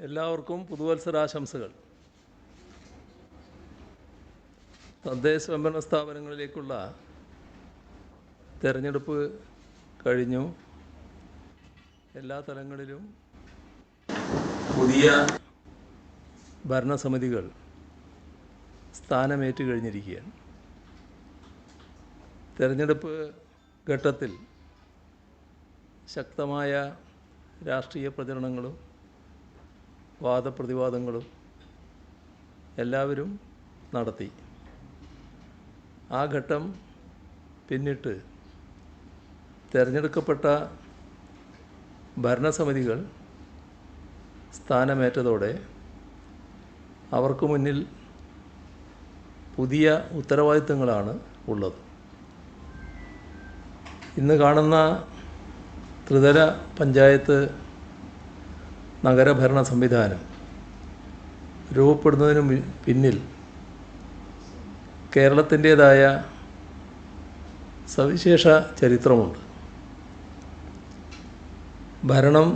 എല്ലാവർക്കും പുതുവത്സരാശംസകൾ. തദ്ദേശ സ്വയംഭരണ സ്ഥാപനങ്ങളിലേക്കുള്ള തെരഞ്ഞെടുപ്പ് കഴിഞ്ഞു. എല്ലാ തലങ്ങളിലും പുതിയ ഭരണസമിതികൾ സ്ഥാനമേറ്റ് കഴിഞ്ഞിരിക്കുകയാണ്. തെരഞ്ഞെടുപ്പ് ഘട്ടത്തിൽ ശക്തമായ രാഷ്ട്രീയ പ്രചരണങ്ങളും വാദപ്രതിവാദങ്ങളും എല്ലാവരും നടത്തി. ആ ഘട്ടം പിന്നിട്ട് തിരഞ്ഞെടുക്കപ്പെട്ട ഭരണസമിതികൾ സ്ഥാനമേറ്റതോടെ അവർക്ക് മുന്നിൽ പുതിയ ഉത്തരവാദിത്തങ്ങളാണ് ഉള്ളത്. ഇന്ന് കാണുന്ന ത്രിതല പഞ്ചായത്ത് നഗരഭരണ സംവിധാനം രൂപപ്പെടുന്നതിന് പിന്നിൽ കേരളത്തിൻ്റേതായ സവിശേഷ ചരിത്രമുണ്ട്. ഭരണം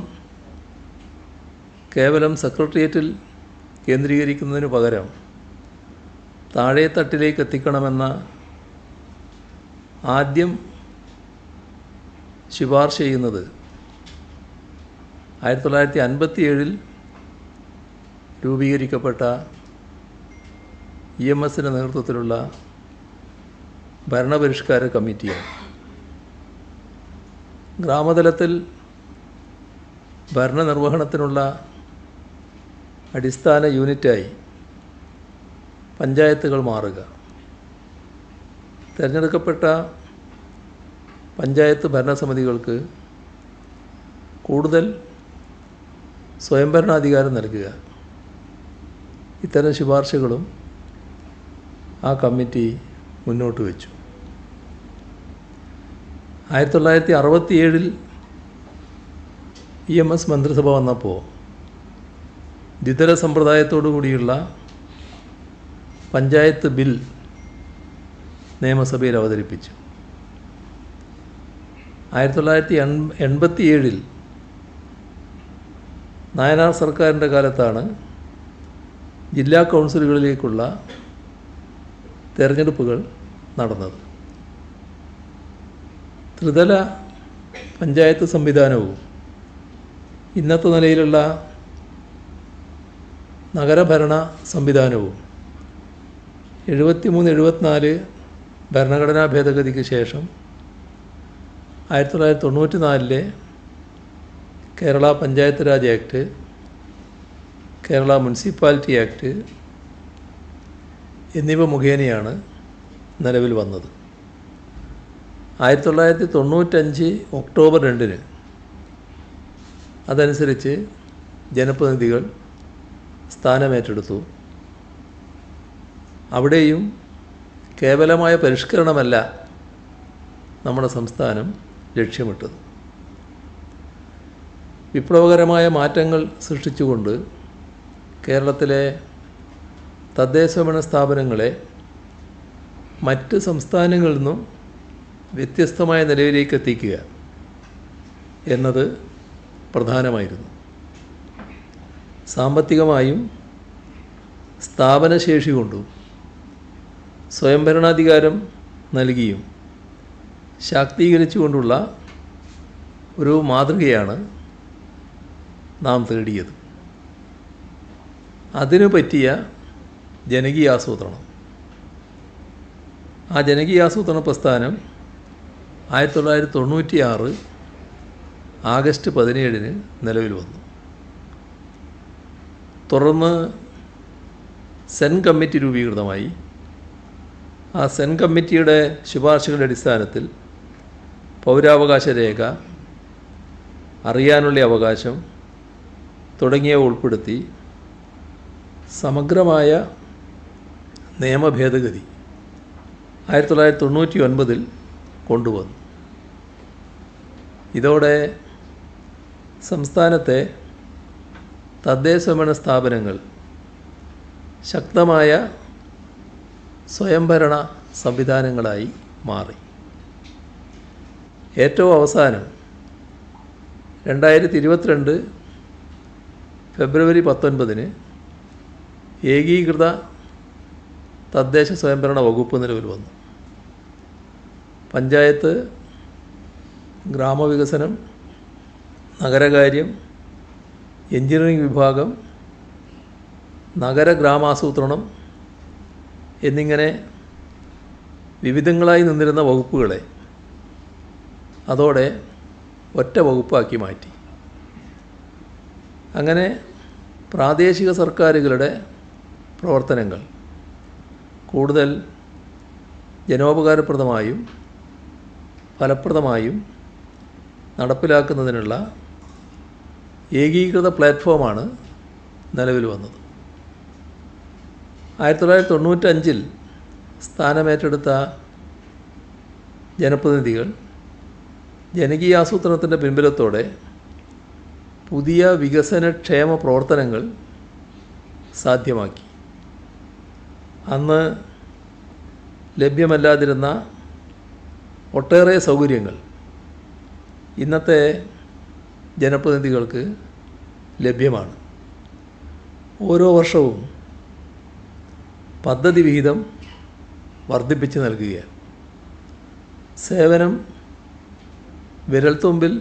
കേവലം സെക്രട്ടേറിയറ്റിൽ കേന്ദ്രീകരിക്കുന്നതിന് പകരം താഴെത്തട്ടിലേക്ക് എത്തിക്കണമെന്ന ആദ്യം ശുപാർശ ചെയ്യുന്നത് 1957 രൂപീകരിക്കപ്പെട്ട EMSൻ്റെ നേതൃത്വത്തിലുള്ള ഭരണപരിഷ്കാര കമ്മിറ്റിയാണ്. ഗ്രാമതലത്തിൽ ഭരണനിർവഹണത്തിനുള്ള അടിസ്ഥാന യൂണിറ്റായി പഞ്ചായത്തുകൾ മാറുക, തിരഞ്ഞെടുക്കപ്പെട്ട പഞ്ചായത്ത് ഭരണസമിതികൾക്ക് കൂടുതൽ സ്വയംഭരണാധികാരം നൽകുക, ഇത്തരം ശുപാർശകളും ആ കമ്മിറ്റി മുന്നോട്ട് വച്ചു. 1967 EMS മന്ത്രിസഭ വന്നപ്പോൾ ദ്വിതല സമ്പ്രദായത്തോടു കൂടിയുള്ള പഞ്ചായത്ത് ബിൽ നിയമസഭയിൽ അവതരിപ്പിച്ചു. 1987 നായനാർ സർക്കാരിൻ്റെ കാലത്താണ് ജില്ലാ കൗൺസിലുകളിലേക്കുള്ള തെരഞ്ഞെടുപ്പുകൾ നടന്നത്. ത്രിതല പഞ്ചായത്ത് സംവിധാനവും ഇന്നത്തെ നിലയിലുള്ള നഗരഭരണ സംവിധാനവും 73-74 ഭരണഘടനാ ഭേദഗതിക്ക് ശേഷം 1994 Kerala panchayat Raj act, Kerala municipality act എന്നിവ മുഖേനയാണ് നിലവിൽ വന്നത്. 1995 ഒക്ടോബർ 2 അതനുസരിച്ച് ജനപ്രതിനിധികൾ സ്ഥാനമേറ്റെടുത്തു. അവിടെയും കേവലമായ പരിഷ്കരണമല്ല നമ്മുടെ സംസ്ഥാനം ലക്ഷ്യമിട്ടത്. വിപ്ലവകരമായ മാറ്റങ്ങൾ സൃഷ്ടിച്ചുകൊണ്ട് കേരളത്തിലെ തദ്ദേശഭരണ സ്ഥാപനങ്ങളെ മറ്റ് സംസ്ഥാനങ്ങളിൽ നിന്നും വ്യത്യസ്തമായ നിലയിലേക്ക് എത്തിക്കുക എന്നത് പ്രധാനമായിരുന്നു. സാമ്പത്തികമായും സ്ഥാപനശേഷി കൊണ്ടും സ്വയംഭരണാധികാരം നൽകിയും ശാക്തീകരിച്ചുകൊണ്ടുള്ള ഒരു മാതൃകയാണ് നാം തേടിയത്. അതിനു പറ്റിയ ജനകീയാസൂത്രണം, ആ ജനകീയാസൂത്രണ പ്രസ്ഥാനം 1996 ആഗസ്റ്റ് 17 നിലവിൽ വന്നു. തുടർന്ന് സെൻ കമ്മിറ്റി രൂപീകൃതമായി. ആ സെൻ കമ്മിറ്റിയുടെ ശുപാർശകളുടെ അടിസ്ഥാനത്തിൽ പൗരാവകാശ രേഖ, അറിയാനുള്ള അവകാശം തുടങ്ങിയവ ഉൾപ്പെടുത്തി സമഗ്രമായ നിയമഭേദഗതി 1999 കൊണ്ടുവന്നു. ഇതോടെ സംസ്ഥാനത്തെ തദ്ദേശഭരണ സ്ഥാപനങ്ങൾ ശക്തമായ സ്വയംഭരണ സംവിധാനങ്ങളായി മാറി. ഏറ്റവും അവസാനം 2022 ഫെബ്രുവരി 19 ഏകീകൃത തദ്ദേശ സ്വയംഭരണ വകുപ്പ് നിലവിൽ വന്നു. പഞ്ചായത്ത്, ഗ്രാമവികസനം, നഗരകാര്യം, എഞ്ചിനീയറിംഗ് വിഭാഗം, നഗര ഗ്രാമാസൂത്രണം എന്നിങ്ങനെ വിവിധങ്ങളായി നിന്നിരുന്ന വകുപ്പുകളെ അതോടെ ഒറ്റ വകുപ്പാക്കി മാറ്റി. അങ്ങനെ പ്രാദേശിക സർക്കാരുകളുടെ പ്രവർത്തനങ്ങൾ കൂടുതൽ ജനോപകാരപ്രദമായും ഫലപ്രദമായും നടപ്പിലാക്കുന്നതിനുള്ള ഏകീകൃത പ്ലാറ്റ്ഫോമാണ് നിലവിൽ വന്നത്. 1995 സ്ഥാനമേറ്റെടുത്ത ജനപ്രതിനിധികൾ ജനകീയാസൂത്രണത്തിൻ്റെ പിൻബലത്തോടെ പുതിയ വികസനക്ഷേമ പ്രവർത്തനങ്ങൾ സാധ്യമാക്കി. അന്ന് ലഭ്യമല്ലാതിരുന്ന ഒട്ടേറെ സൗകര്യങ്ങൾ ഇന്നത്തെ ജനപ്രതിനിധികൾക്ക് ലഭ്യമാണ്. ഓരോ വർഷവും പദ്ധതി വിഹിതം വർദ്ധിപ്പിച്ച് നൽകുകയാണ്. സേവനം വിരൽത്തുമ്പിൽ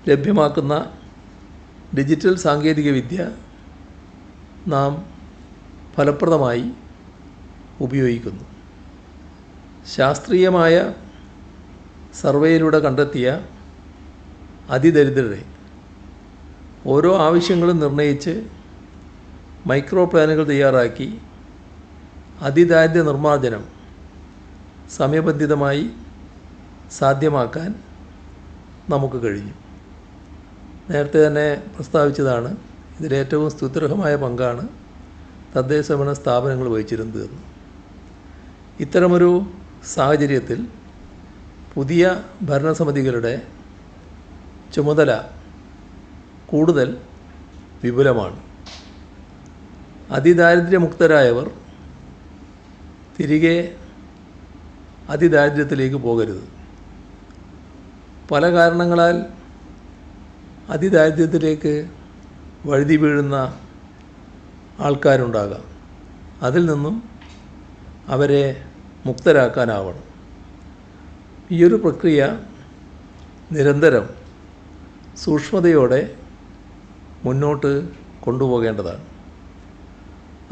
ലഭ്യമാക്കുന്ന ഡിജിറ്റൽ സാങ്കേതികവിദ്യ നാം ഫലപ്രദമായി ഉപയോഗിക്കുന്നു. ശാസ്ത്രീയമായ സർവേയിലൂടെ കണ്ടെത്തിയ അതിദരിദ്രരെ ഓരോ ആവശ്യങ്ങളും നിർണയിച്ച് മൈക്രോ പ്ലാനുകൾ തയ്യാറാക്കി അതിദാരിദ്ര്യ നിർമ്മാർജ്ജനം സമയബന്ധിതമായി സാധ്യമാക്കാൻ നമുക്ക് കഴിഞ്ഞു. നേരത്തെ തന്നെ പ്രസ്താവിച്ചതാണ്, ഇതിലേറ്റവും സ്തുത്യർഹമായ പങ്കാണ് തദ്ദേശഭരണ സ്ഥാപനങ്ങൾ വഹിച്ചിരുന്നത് എന്ന്. ഇത്തരമൊരു സാഹചര്യത്തിൽ പുതിയ ഭരണസമിതികളുടെ ചുമതല കൂടുതൽ വിപുലമാണ്. അതിദാരിദ്ര്യമുക്തരായവർ തിരികെ അതിദാരിദ്ര്യത്തിലേക്ക് പോകരുത്. പല കാരണങ്ങളാൽ അതിദാരിദ്ര്യത്തിലേക്ക് വഴുതി വീഴുന്ന ആൾക്കാരുണ്ടാകാം. അതിൽ നിന്നും അവരെ മുക്തരാക്കാനാവണം. ഈയൊരു പ്രക്രിയ നിരന്തരം സൂക്ഷ്മതയോടെ മുന്നോട്ട് കൊണ്ടുപോകേണ്ടതാണ്.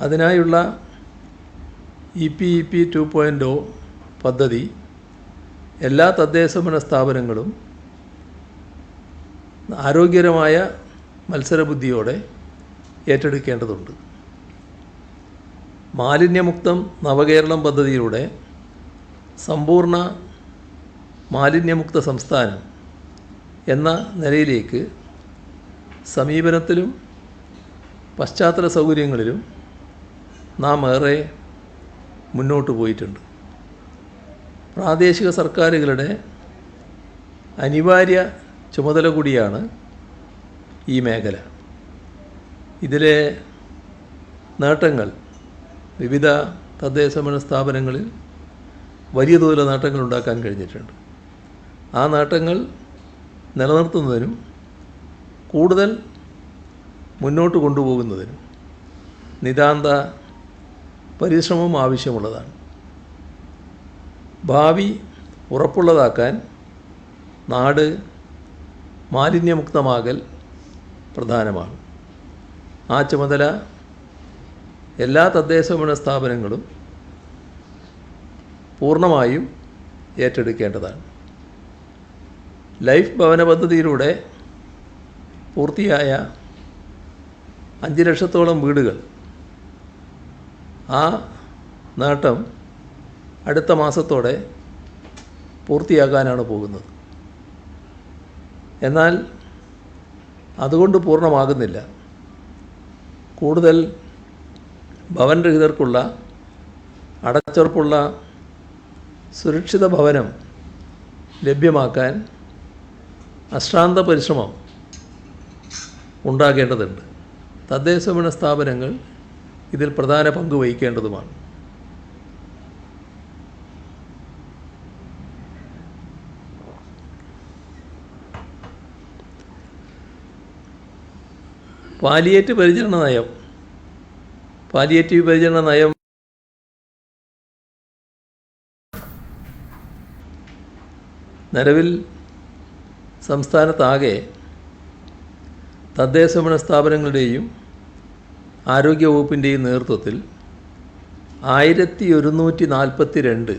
അതിനായുള്ള EPEP 2.0 പദ്ധതി എല്ലാ തദ്ദേശഭരണ സ്ഥാപനങ്ങളും ആരോഗ്യകരമായ മത്സരബുദ്ധിയോടെ ഏറ്റെടുക്കേണ്ടതുണ്ട്. മാലിന്യമുക്തം നവകേരളം പദ്ധതിയിലൂടെ സമ്പൂർണ്ണ മാലിന്യമുക്ത സംസ്ഥാനം എന്ന നിലയിലേക്ക് സമീപനത്തിലും പശ്ചാത്തല സൗകര്യങ്ങളിലും നാം ഏറെ മുന്നോട്ട് പോയിട്ടുണ്ട്. പ്രാദേശിക സർക്കാരുകളുടെ അനിവാര്യ ചുമതല കൂടിയാണ് ഈ മേഖല. ഇതിലെ നേട്ടങ്ങൾ വിവിധ തദ്ദേശഭരണ സ്ഥാപനങ്ങളിൽ വലിയ തോതിൽ നേട്ടങ്ങൾ ഉണ്ടാക്കാൻ കഴിഞ്ഞിട്ടുണ്ട്. ആ നേട്ടങ്ങൾ നിലനിർത്തുന്നതിനും കൂടുതൽ മുന്നോട്ട് കൊണ്ടുപോകുന്നതിനും നിതാന്ത പരിശ്രമം ആവശ്യമുള്ളതാണ്. ഭാവി ഉറപ്പുള്ളതാക്കാൻ നാട് മാലിന്യമുക്തമാകൽ പ്രധാനമാണ്. ആ ചുമതല എല്ലാ തദ്ദേശഭരണ സ്ഥാപനങ്ങളും പൂർണ്ണമായും ഏറ്റെടുക്കേണ്ടതാണ്. ലൈഫ് ഭവന പദ്ധതിയിലൂടെ പൂർത്തിയായ 5 ലക്ഷത്തോളം വീടുകൾ, ആ നേട്ടം അടുത്ത മാസത്തോടെ പൂർത്തിയാക്കാനാണ് പോകുന്നത്. എന്നാൽ അതുകൊണ്ട് പൂർണ്ണമാകുന്നില്ല. കൂടുതൽ ഭവൻ രഹിതർക്കുള്ള അടച്ചുറപ്പുള്ള സുരക്ഷിത ഭവനം ലഭ്യമാക്കാൻ അശ്രാന്ത പരിശ്രമം ഉണ്ടാകേണ്ടതുണ്ട്. തദ്ദേശഭരണ സ്ഥാപനങ്ങൾ ഇതിൽ പ്രധാന പങ്ക് വഹിക്കേണ്ടതുമാണ്. പാലിയേറ്റീവ് പരിചരണ നയം നിലവിൽ സംസ്ഥാനത്താകെ തദ്ദേശഭരണ സ്ഥാപനങ്ങളുടെയും ആരോഗ്യവകുപ്പിൻ്റെയും നേതൃത്വത്തിൽ 1142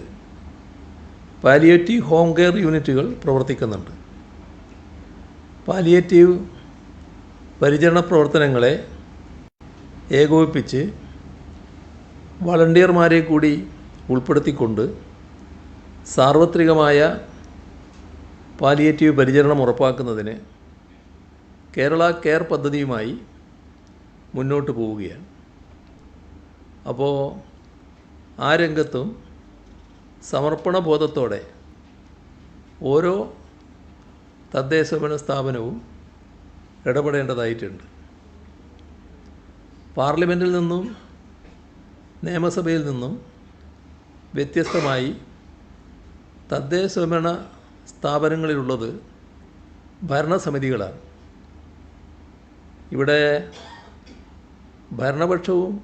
പാലിയേറ്റീവ് ഹോം കെയർ യൂണിറ്റുകൾ പ്രവർത്തിക്കുന്നുണ്ട്. പാലിയേറ്റീവ് പരിചരണ പ്രവർത്തനങ്ങളെ ഏകോപിപ്പിച്ച് വളണ്ടിയർമാരെ കൂടി ഉൾപ്പെടുത്തിക്കൊണ്ട് സാർവത്രികമായ പാലിയേറ്റീവ് പരിചരണം ഉറപ്പാക്കുന്നതിന് കേരള കെയർ പദ്ധതിയുമായി മുന്നോട്ട് പോവുകയാണ്. അപ്പോൾ ആ രംഗത്തും സമർപ്പണ ബോധത്തോടെ ഓരോ തദ്ദേശഭരണ സ്ഥാപനവും ഇടപെടേണ്ടതായിട്ടുണ്ട്. പാർലമെൻറ്റിൽ നിന്നും നിയമസഭയിൽ നിന്നും വ്യത്യസ്തമായി തദ്ദേശഭരണ സ്ഥാപനങ്ങളിലുള്ളത് ഭരണസമിതികളാണ്. ഇവിടെ ഭരണപക്ഷവും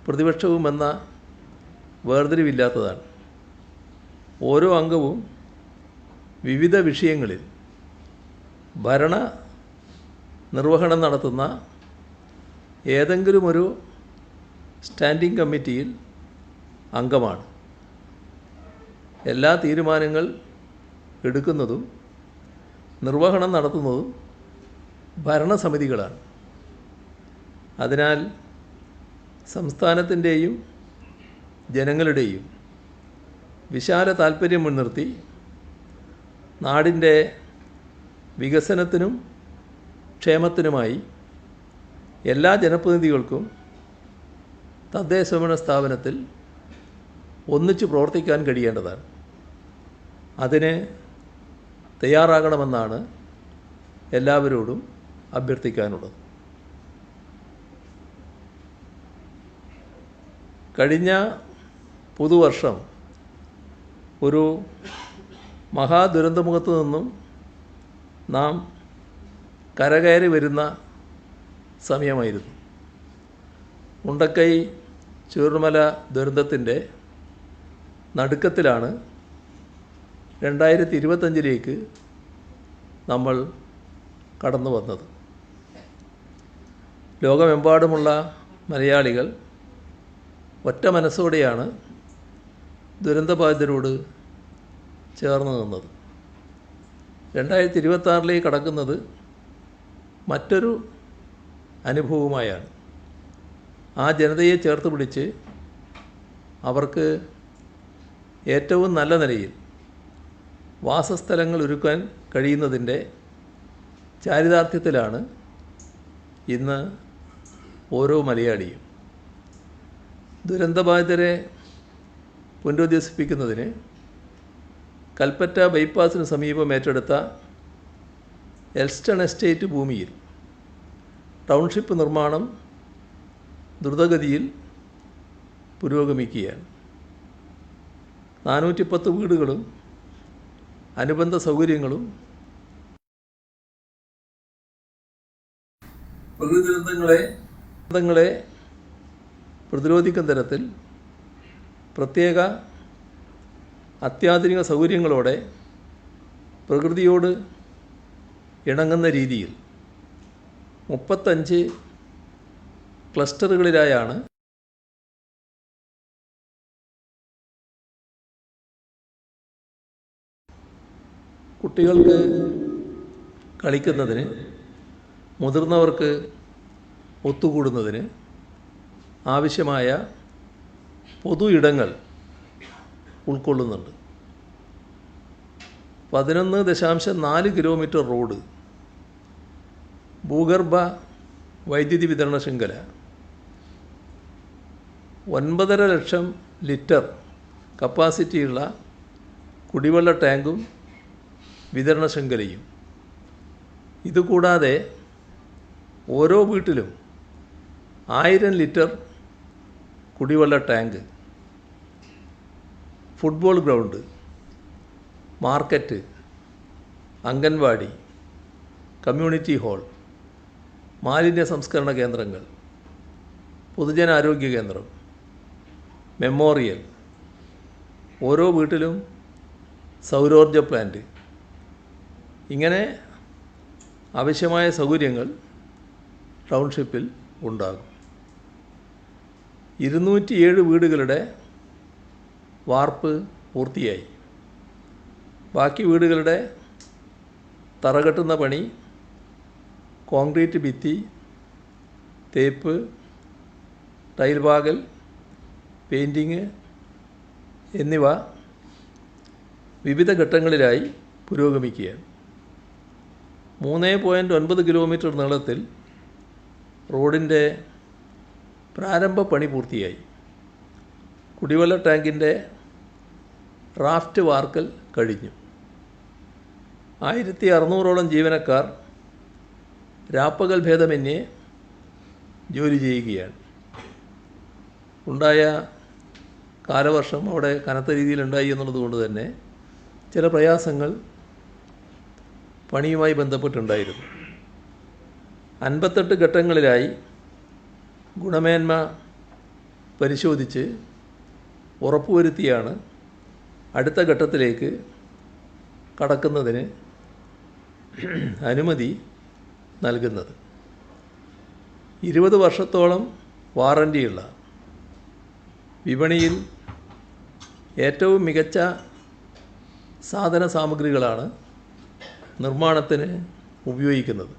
പ്രതിപക്ഷവും എന്ന വേർതിരിവില്ലാത്തതാണ്. ഓരോ അംഗവും വിവിധ വിഷയങ്ങളിൽ ഭരണ നിർവഹണം നടത്തുന്ന ഏതെങ്കിലും ഒരു സ്റ്റാൻഡിംഗ് കമ്മിറ്റിയിൽ അംഗമാണ്. എല്ലാ തീരുമാനങ്ങൾ എടുക്കുന്നതും നിർവഹണം നടത്തുന്നതും ഭരണസമിതികളാണ്. അതിനാൽ സംസ്ഥാനത്തിൻ്റെയും ജനങ്ങളുടെയും വിശാല താൽപ്പര്യം മുൻനിർത്തി നാടിൻ്റെ വികസനത്തിനും ക്ഷേമത്തിനുമായി എല്ലാ ജനപ്രതിനിധികൾക്കും തദ്ദേശഭരണ സ്ഥാപനത്തിൽ ഒന്നിച്ചു പ്രവർത്തിക്കാൻ കഴിയേണ്ടതാണ്. അതിന് തയ്യാറാകണമെന്നാണ് എല്ലാവരോടും അഭ്യർത്ഥിക്കാനുള്ളത്. കഴിഞ്ഞ പുതുവർഷം ഒരു മഹാദുരന്തമുഖത്തു നിന്നും നാം കരകയറി വരുന്ന സമയമായിരുന്നു. മുണ്ടക്കൈ ചൂരൽമല ദുരന്തത്തിൻ്റെ നടുക്കത്തിലാണ് 2025 നമ്മൾ കടന്നു വന്നത്. ലോകമെമ്പാടുമുള്ള മലയാളികൾ ഒറ്റ മനസ്സോടെയാണ് ദുരന്തബാധിതരോട് ചേർന്ന് നിന്നത്. 2026 കടക്കുന്നത് മറ്റൊരു അനുഭവവുമായാണ്. ആ ജനതയെ ചേർത്ത് പിടിച്ച് അവർക്ക് ഏറ്റവും നല്ല നിലയിൽ വാസസ്ഥലങ്ങൾ ഒരുക്കാൻ കഴിയുന്നതിൻ്റെ ചാരിതാർത്ഥ്യത്തിലാണ് ഇന്ന് ഓരോ മലയാളിയും. ദുരന്തബാധിതരെ പുനരധിവസിപ്പിക്കുന്നതിന് കൽപ്പറ്റ ബൈപ്പാസിന് സമീപം ഏറ്റെടുത്ത എൽസ്റ്റൺ എസ്റ്റേറ്റ് ഭൂമിയിൽ ടൗൺഷിപ്പ് നിർമ്മാണം ദ്രുതഗതിയിൽ പുരോഗമിക്കുകയാണ്. 410 വീടുകളും അനുബന്ധ സൗകര്യങ്ങളും പ്രകൃതി ദുരന്തങ്ങളെ പ്രതിരോധിക്കുന്ന തരത്തിൽ പ്രത്യേക അത്യാധുനിക സൗകര്യങ്ങളോടെ പ്രകൃതിയോട് ഇണങ്ങുന്ന രീതിയിൽ 35 ക്ലസ്റ്ററുകളിലായാണ് കുട്ടികൾക്ക് കളിക്കുന്നതിന്, മുതിർന്നവർക്ക് ഒത്തുകൂടുന്നതിന് ആവശ്യമായ പൊതു ഇടങ്ങൾ ഉൾക്കൊള്ളുന്നുണ്ട്. 11.4 കിലോമീറ്റർ റോഡ്, ഭൂഗർഭ വൈദ്യുതി വിതരണ ശൃംഖല, 9.5 ലക്ഷം ലിറ്റർ കപ്പാസിറ്റിയുള്ള കുടിവെള്ള ടാങ്കും വിതരണ ശൃംഖലയും. ഇതുകൂടാതെ ഓരോ വീട്ടിലും 1000 ലിറ്റർ കുടിവെള്ള tank, football ground, market, anganwadi, community hall മാലിന്യ സംസ്കരണ കേന്ദ്രങ്ങൾ, പൊതുജനാരോഗ്യ കേന്ദ്രം, മെമ്മോറിയൽ, ഓരോ വീട്ടിലും സൗരോർജ പ്ലാന്റ്, ഇങ്ങനെ ആവശ്യമായ സൗകര്യങ്ങൾ ടൗൺഷിപ്പിൽ ഉണ്ടാകും. 207 വീടുകളുടെ വാർപ്പ് പൂർത്തിയായി. ബാക്കി വീടുകളുടെ തറകെട്ടുന്ന പണി, കോൺക്രീറ്റ് ഭിത്തി, തേപ്പ്, ടൈൽ പാകൽ, പെയിൻറ്റിങ് എന്നിവ വിവിധ ഘട്ടങ്ങളിലായി പുരോഗമിക്കുകയാണ്. 3.9 കിലോമീറ്റർ നീളത്തിൽ റോഡിൻ്റെ പ്രാരംഭ പണി പൂർത്തിയായി. കുടിവെള്ള ടാങ്കിൻ്റെ റാഫ്റ്റ് വാർക്കൽ കഴിഞ്ഞു. 1600ഓളം ജീവനക്കാർ രാപ്പകൽ ഭേദമന്യേ ജോലി ചെയ്യുകയാണ്. ഉണ്ടായ കാലവർഷം അവിടെ കനത്ത രീതിയിലുണ്ടായി എന്നുള്ളത് കൊണ്ട് തന്നെ ചില പ്രയാസങ്ങൾ പണിയുമായി ബന്ധപ്പെട്ടുണ്ടായിരുന്നു. 58 ഘട്ടങ്ങളിലായി ഗുണമേന്മ പരിശോധിച്ച് ഉറപ്പുവരുത്തിയാണ് അടുത്ത ഘട്ടത്തിലേക്ക് കടക്കുന്നതിന് അനുമതി നൽകുന്നത്. 20 വർഷത്തോളം വാറൻറ്റിയുള്ള, വിപണിയിൽ ഏറ്റവും മികച്ച സാധന സാമഗ്രികളാണ് നിർമ്മാണത്തിന് ഉപയോഗിക്കുന്നത്.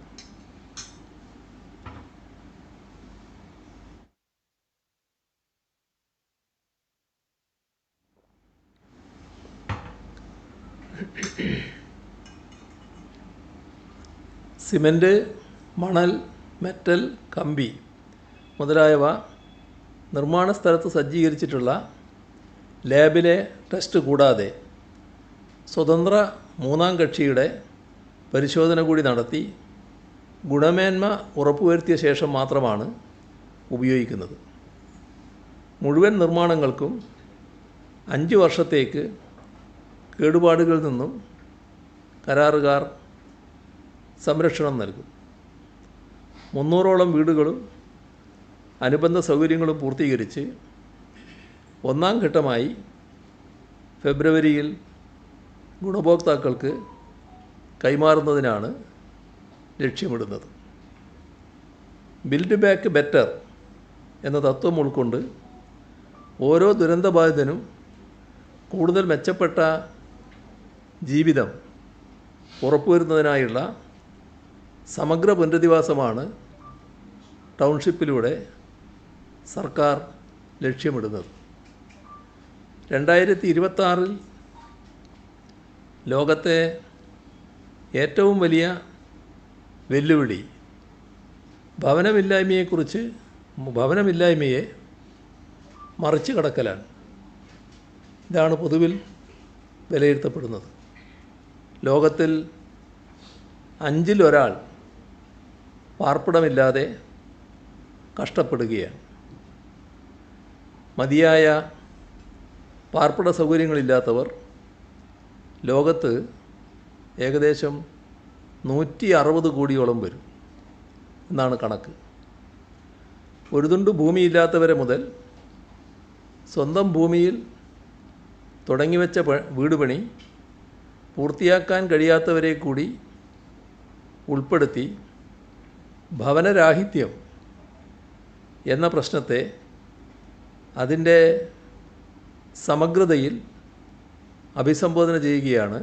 സിമൻറ്റ്, മണൽ, മെറ്റൽ, കമ്പി മുതലായവ നിർമ്മാണ സ്ഥലത്ത് സജ്ജീകരിച്ചിട്ടുള്ള ലാബിലെ ടെസ്റ്റ് കൂടാതെ സ്വതന്ത്ര മൂന്നാം കക്ഷിയുടെ പരിശോധന കൂടി നടത്തി ഗുണമേന്മ ഉറപ്പുവരുത്തിയ ശേഷം മാത്രമാണ് ഉപയോഗിക്കുന്നത്. മുഴുവൻ നിർമ്മാണങ്ങൾക്കും 5 വർഷത്തേക്ക് കേടുപാടുകളിൽ നിന്നും കരാറുകാർ സംരക്ഷണം നൽകും. 300ഓളം വീടുകളും അനുബന്ധ സൗകര്യങ്ങളും പൂർത്തീകരിച്ച് ഒന്നാം ഘട്ടമായി ഫെബ്രുവരിയിൽ ഗുണഭോക്താക്കൾക്ക് കൈമാറുന്നതിനാണ് ലക്ഷ്യമിടുന്നത്. ബിൽഡ് ബാക്ക് ബെറ്റർ എന്ന തത്വം ഉൾക്കൊണ്ട് ഓരോ ദുരന്തബാധിതനും കൂടുതൽ മെച്ചപ്പെട്ട ജീവിതം ഉറപ്പുവരുന്നതിനായുള്ള സമഗ്ര പുനരധിവാസമാണ് ടൗൺഷിപ്പിലൂടെ സർക്കാർ ലക്ഷ്യമിടുന്നത്. 2026 ലോകത്തെ ഏറ്റവും വലിയ വെല്ലുവിളി ഭവനമില്ലായ്മയെ മറിച്ച് കടക്കലാണ്. ഇതാണ് പൊതുവിൽ വിലയിരുത്തപ്പെടുന്നത്. ലോകത്തിൽ 5-ൽ 1 പാർപ്പിടമില്ലാതെ കഷ്ടപ്പെടുകയാണ്. മതിയായ പാർപ്പിട സൗകര്യങ്ങളില്ലാത്തവർ ലോകത്ത് ഏകദേശം 160 കോടിയോളം വരും എന്നാണ് കണക്ക്. ഒരു തുണ്ട് ഭൂമിയില്ലാത്തവരെ മുതൽ സ്വന്തം ഭൂമിയിൽ തുടങ്ങിവെച്ച വീട് പണി പൂർത്തിയാക്കാൻ കഴിയാത്തവരെ കൂടി ഉൾപ്പെടുത്തി ഭവനരാഹിത്യം എന്ന പ്രശ്നത്തെ അതിൻ്റെ സമഗ്രതയിൽ അഭിസംബോധന ചെയ്യുകയാണ്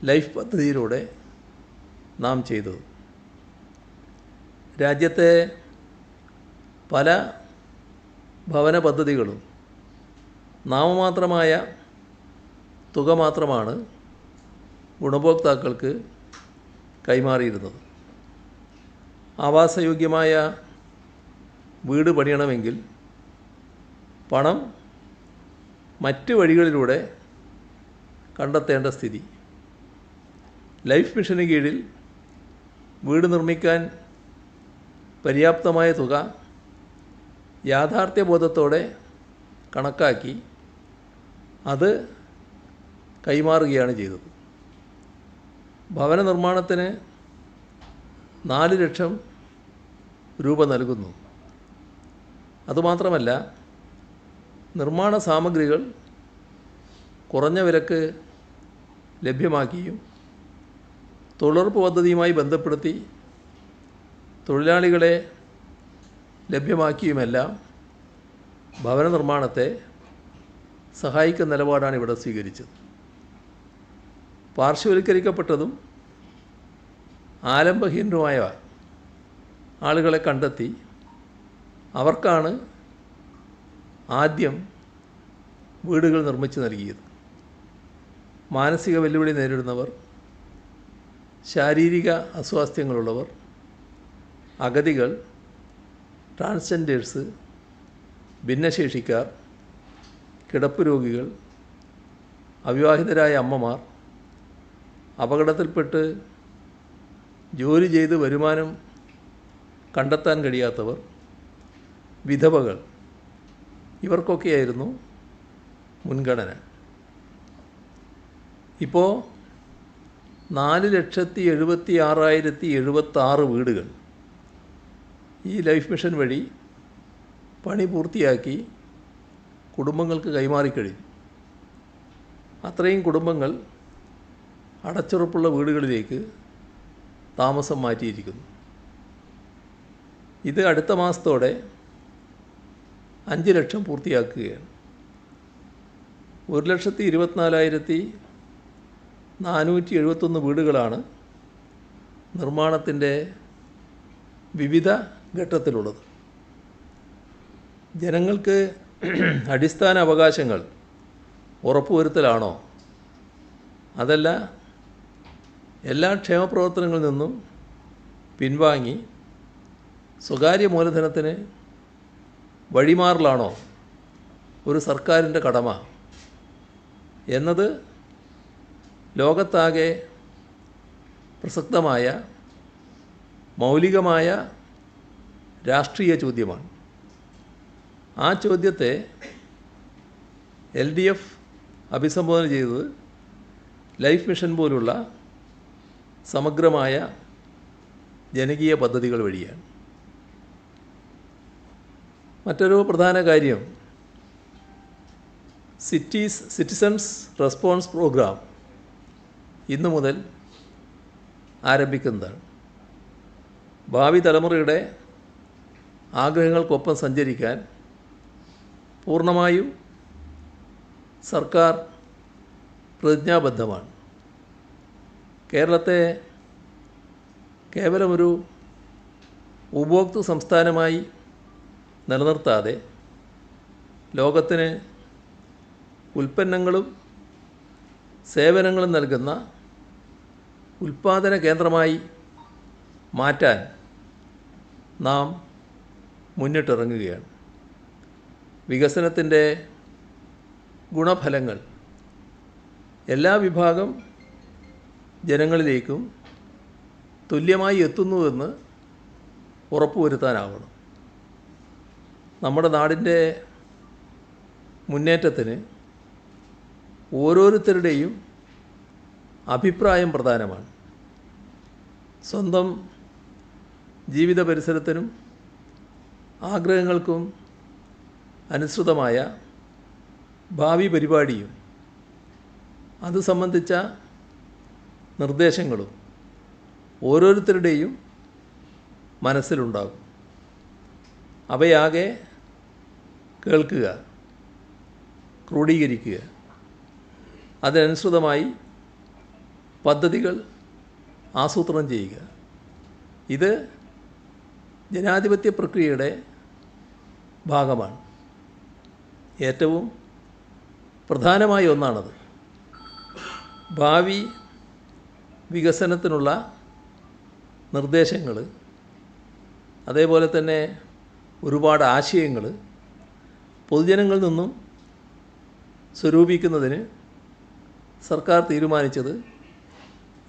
ലൈഫ് പദ്ധതിയിലൂടെ നാം ചെയ്തത്. രാജ്യത്തെ പല ഭവന പദ്ധതികളും നാമമാത്രമായ തുക മാത്രമാണ് ഗുണഭോക്താക്കൾക്ക് കൈമാറിയിരുന്നത്. ആവാസയോഗ്യമായ വീട് പണിയണമെങ്കിൽ പണം മറ്റ് വഴികളിലൂടെ കണ്ടെത്തേണ്ട സ്ഥിതി. ലൈഫ് മിഷന് കീഴിൽ വീട് നിർമ്മിക്കാൻ പര്യാപ്തമായ തുക യാഥാർത്ഥ്യബോധത്തോടെ കണക്കാക്കി അത് കൈമാറുകയാണ് ചെയ്തത്. ഭവന നിർമ്മാണത്തിന് 4 ലക്ഷം രൂപ നൽകുന്നു. അതുമാത്രമല്ല, നിർമ്മാണ സാമഗ്രികൾ കുറഞ്ഞ വിലക്ക് ലഭ്യമാക്കിയും തൊഴിലുറപ്പ് പദ്ധതിയുമായി ബന്ധപ്പെടുത്തി തൊഴിലാളികളെ ലഭ്യമാക്കിയുമെല്ലാം ഭവന നിർമ്മാണത്തെ സഹായിക്കുന്ന നിലപാടാണ് ഇവിടെ സ്വീകരിച്ചത്. പാർശ്വവൽക്കരിക്കപ്പെട്ടതും ആലംബഹീനരുമായ ആളുകളെ കണ്ടെത്തി അവർക്കാണ് ആദ്യം വീടുകൾ നിർമ്മിച്ചു നൽകിയത്. മാനസിക വെല്ലുവിളി നേരിടുന്നവർ, ശാരീരിക അസ്വാസ്ഥ്യങ്ങളുള്ളവർ, അഗതികൾ, ട്രാൻസ്ജെൻഡേഴ്സ്, ഭിന്നശേഷിക്കാർ, കിടപ്പ് രോഗികൾ, അവിവാഹിതരായ അമ്മമാർ, അപകടത്തിൽപ്പെട്ട് ജോലി ചെയ്ത് വരുമാനം കണ്ടെത്താൻ കഴിയാത്തവർ, വിധവകൾ, ഇവർക്കൊക്കെയായിരുന്നു മുൻഗണന. ഇപ്പോൾ 4,76,076 വീടുകൾ ഈ ലൈഫ് മിഷൻ വഴി പണി പൂർത്തിയാക്കി കുടുംബങ്ങൾക്ക് കൈമാറിക്കഴിഞ്ഞു. അത്രയും കുടുംബങ്ങൾ അടച്ചുറപ്പുള്ള വീടുകളിലേക്ക് താമസം മാറ്റിയിരിക്കുന്നു. ഇത് അടുത്ത മാസത്തോടെ 5 ലക്ഷം പൂർത്തിയാക്കുകയാണ്. 1,24,471 വീടുകളാണ് നിർമ്മാണത്തിൻ്റെ വിവിധ ഘട്ടത്തിലുള്ളത്. ജനങ്ങൾക്ക് അടിസ്ഥാന അവകാശങ്ങൾ ഉറപ്പുവരുത്തലാണോ, അതല്ല എല്ലാ ക്ഷേമപ്രവർത്തനങ്ങളിൽ നിന്നും പിൻവാങ്ങി സ്വകാര്യ മൂലധനത്തിന് വഴിമാറലാണോ ഒരു സർക്കാരിൻ്റെ കടമ എന്നത് ലോകത്താകെ പ്രസക്തമായ മൗലികമായ രാഷ്ട്രീയ ചോദ്യമാണ്. ആ ചോദ്യത്തെ LDF അഭിസംബോധന ചെയ്തത് ലൈഫ് മിഷൻ പോലുള്ള സമഗ്രമായ ജനകീയ പദ്ധതികൾ വഴിയാണ്. മറ്റൊരു പ്രധാന കാര്യം സിറ്റിസൺസ് റെസ്പോൺസ് പ്രോഗ്രാം ഇന്നു മുതൽ ആരംഭിക്കുന്നതാണ്. ഭാവി തലമുറയുടെ ആഗ്രഹങ്ങൾക്കൊപ്പം സഞ്ചരിക്കാൻ പൂർണ്ണമായും സർക്കാർ പ്രതിജ്ഞാബദ്ധമാണ്. കേരളത്തെ കേവലമൊരു ഉപഭോക്തൃ സംസ്ഥാനമായി നിലനിർത്താതെ ലോകത്തിന് ഉൽപ്പന്നങ്ങളും സേവനങ്ങളും നൽകുന്ന ഉൽപ്പാദന കേന്ദ്രമായി മാറ്റാൻ നാം മുന്നിട്ടിറങ്ങുകയാണ്. വികസനത്തിൻ്റെ ഗുണഫലങ്ങൾ എല്ലാ വിഭാഗം ജനങ്ങളിലേക്കും തുല്യമായി എത്തുന്നുവെന്ന് ഉറപ്പുവരുത്താനാവണം. നമ്മുടെ നാടിൻ്റെ മുന്നേറ്റത്തിന് ഓരോരുത്തരുടെയും അഭിപ്രായം പ്രധാനമാണ്. സ്വന്തം ജീവിത പരിസരത്തിനും ആഗ്രഹങ്ങൾക്കും അനുസൃതമായ ഭാവി പരിപാടിയും അത് സംബന്ധിച്ച നിർദ്ദേശങ്ങളും ഓരോരുത്തരുടെയും മനസ്സിലുണ്ടാകും. അവയാകെ കേൾക്കുക, ക്രോഡീകരിക്കുക, അതിനനുസൃതമായി പദ്ധതികൾ ആസൂത്രണം ചെയ്യുക. ഇത് ജനാധിപത്യ പ്രക്രിയയുടെ ഭാഗമാണ്. ഏറ്റവും പ്രധാനമായ ഒന്നാണത്. ഭാവി വികസനത്തിനുള്ള നിർദ്ദേശങ്ങൾ, അതേപോലെ തന്നെ ഒരുപാട് ആശയങ്ങൾ പൊതുജനങ്ങളിൽ നിന്നും സ്വരൂപിക്കുന്നതിന് സർക്കാർ തീരുമാനിച്ചത്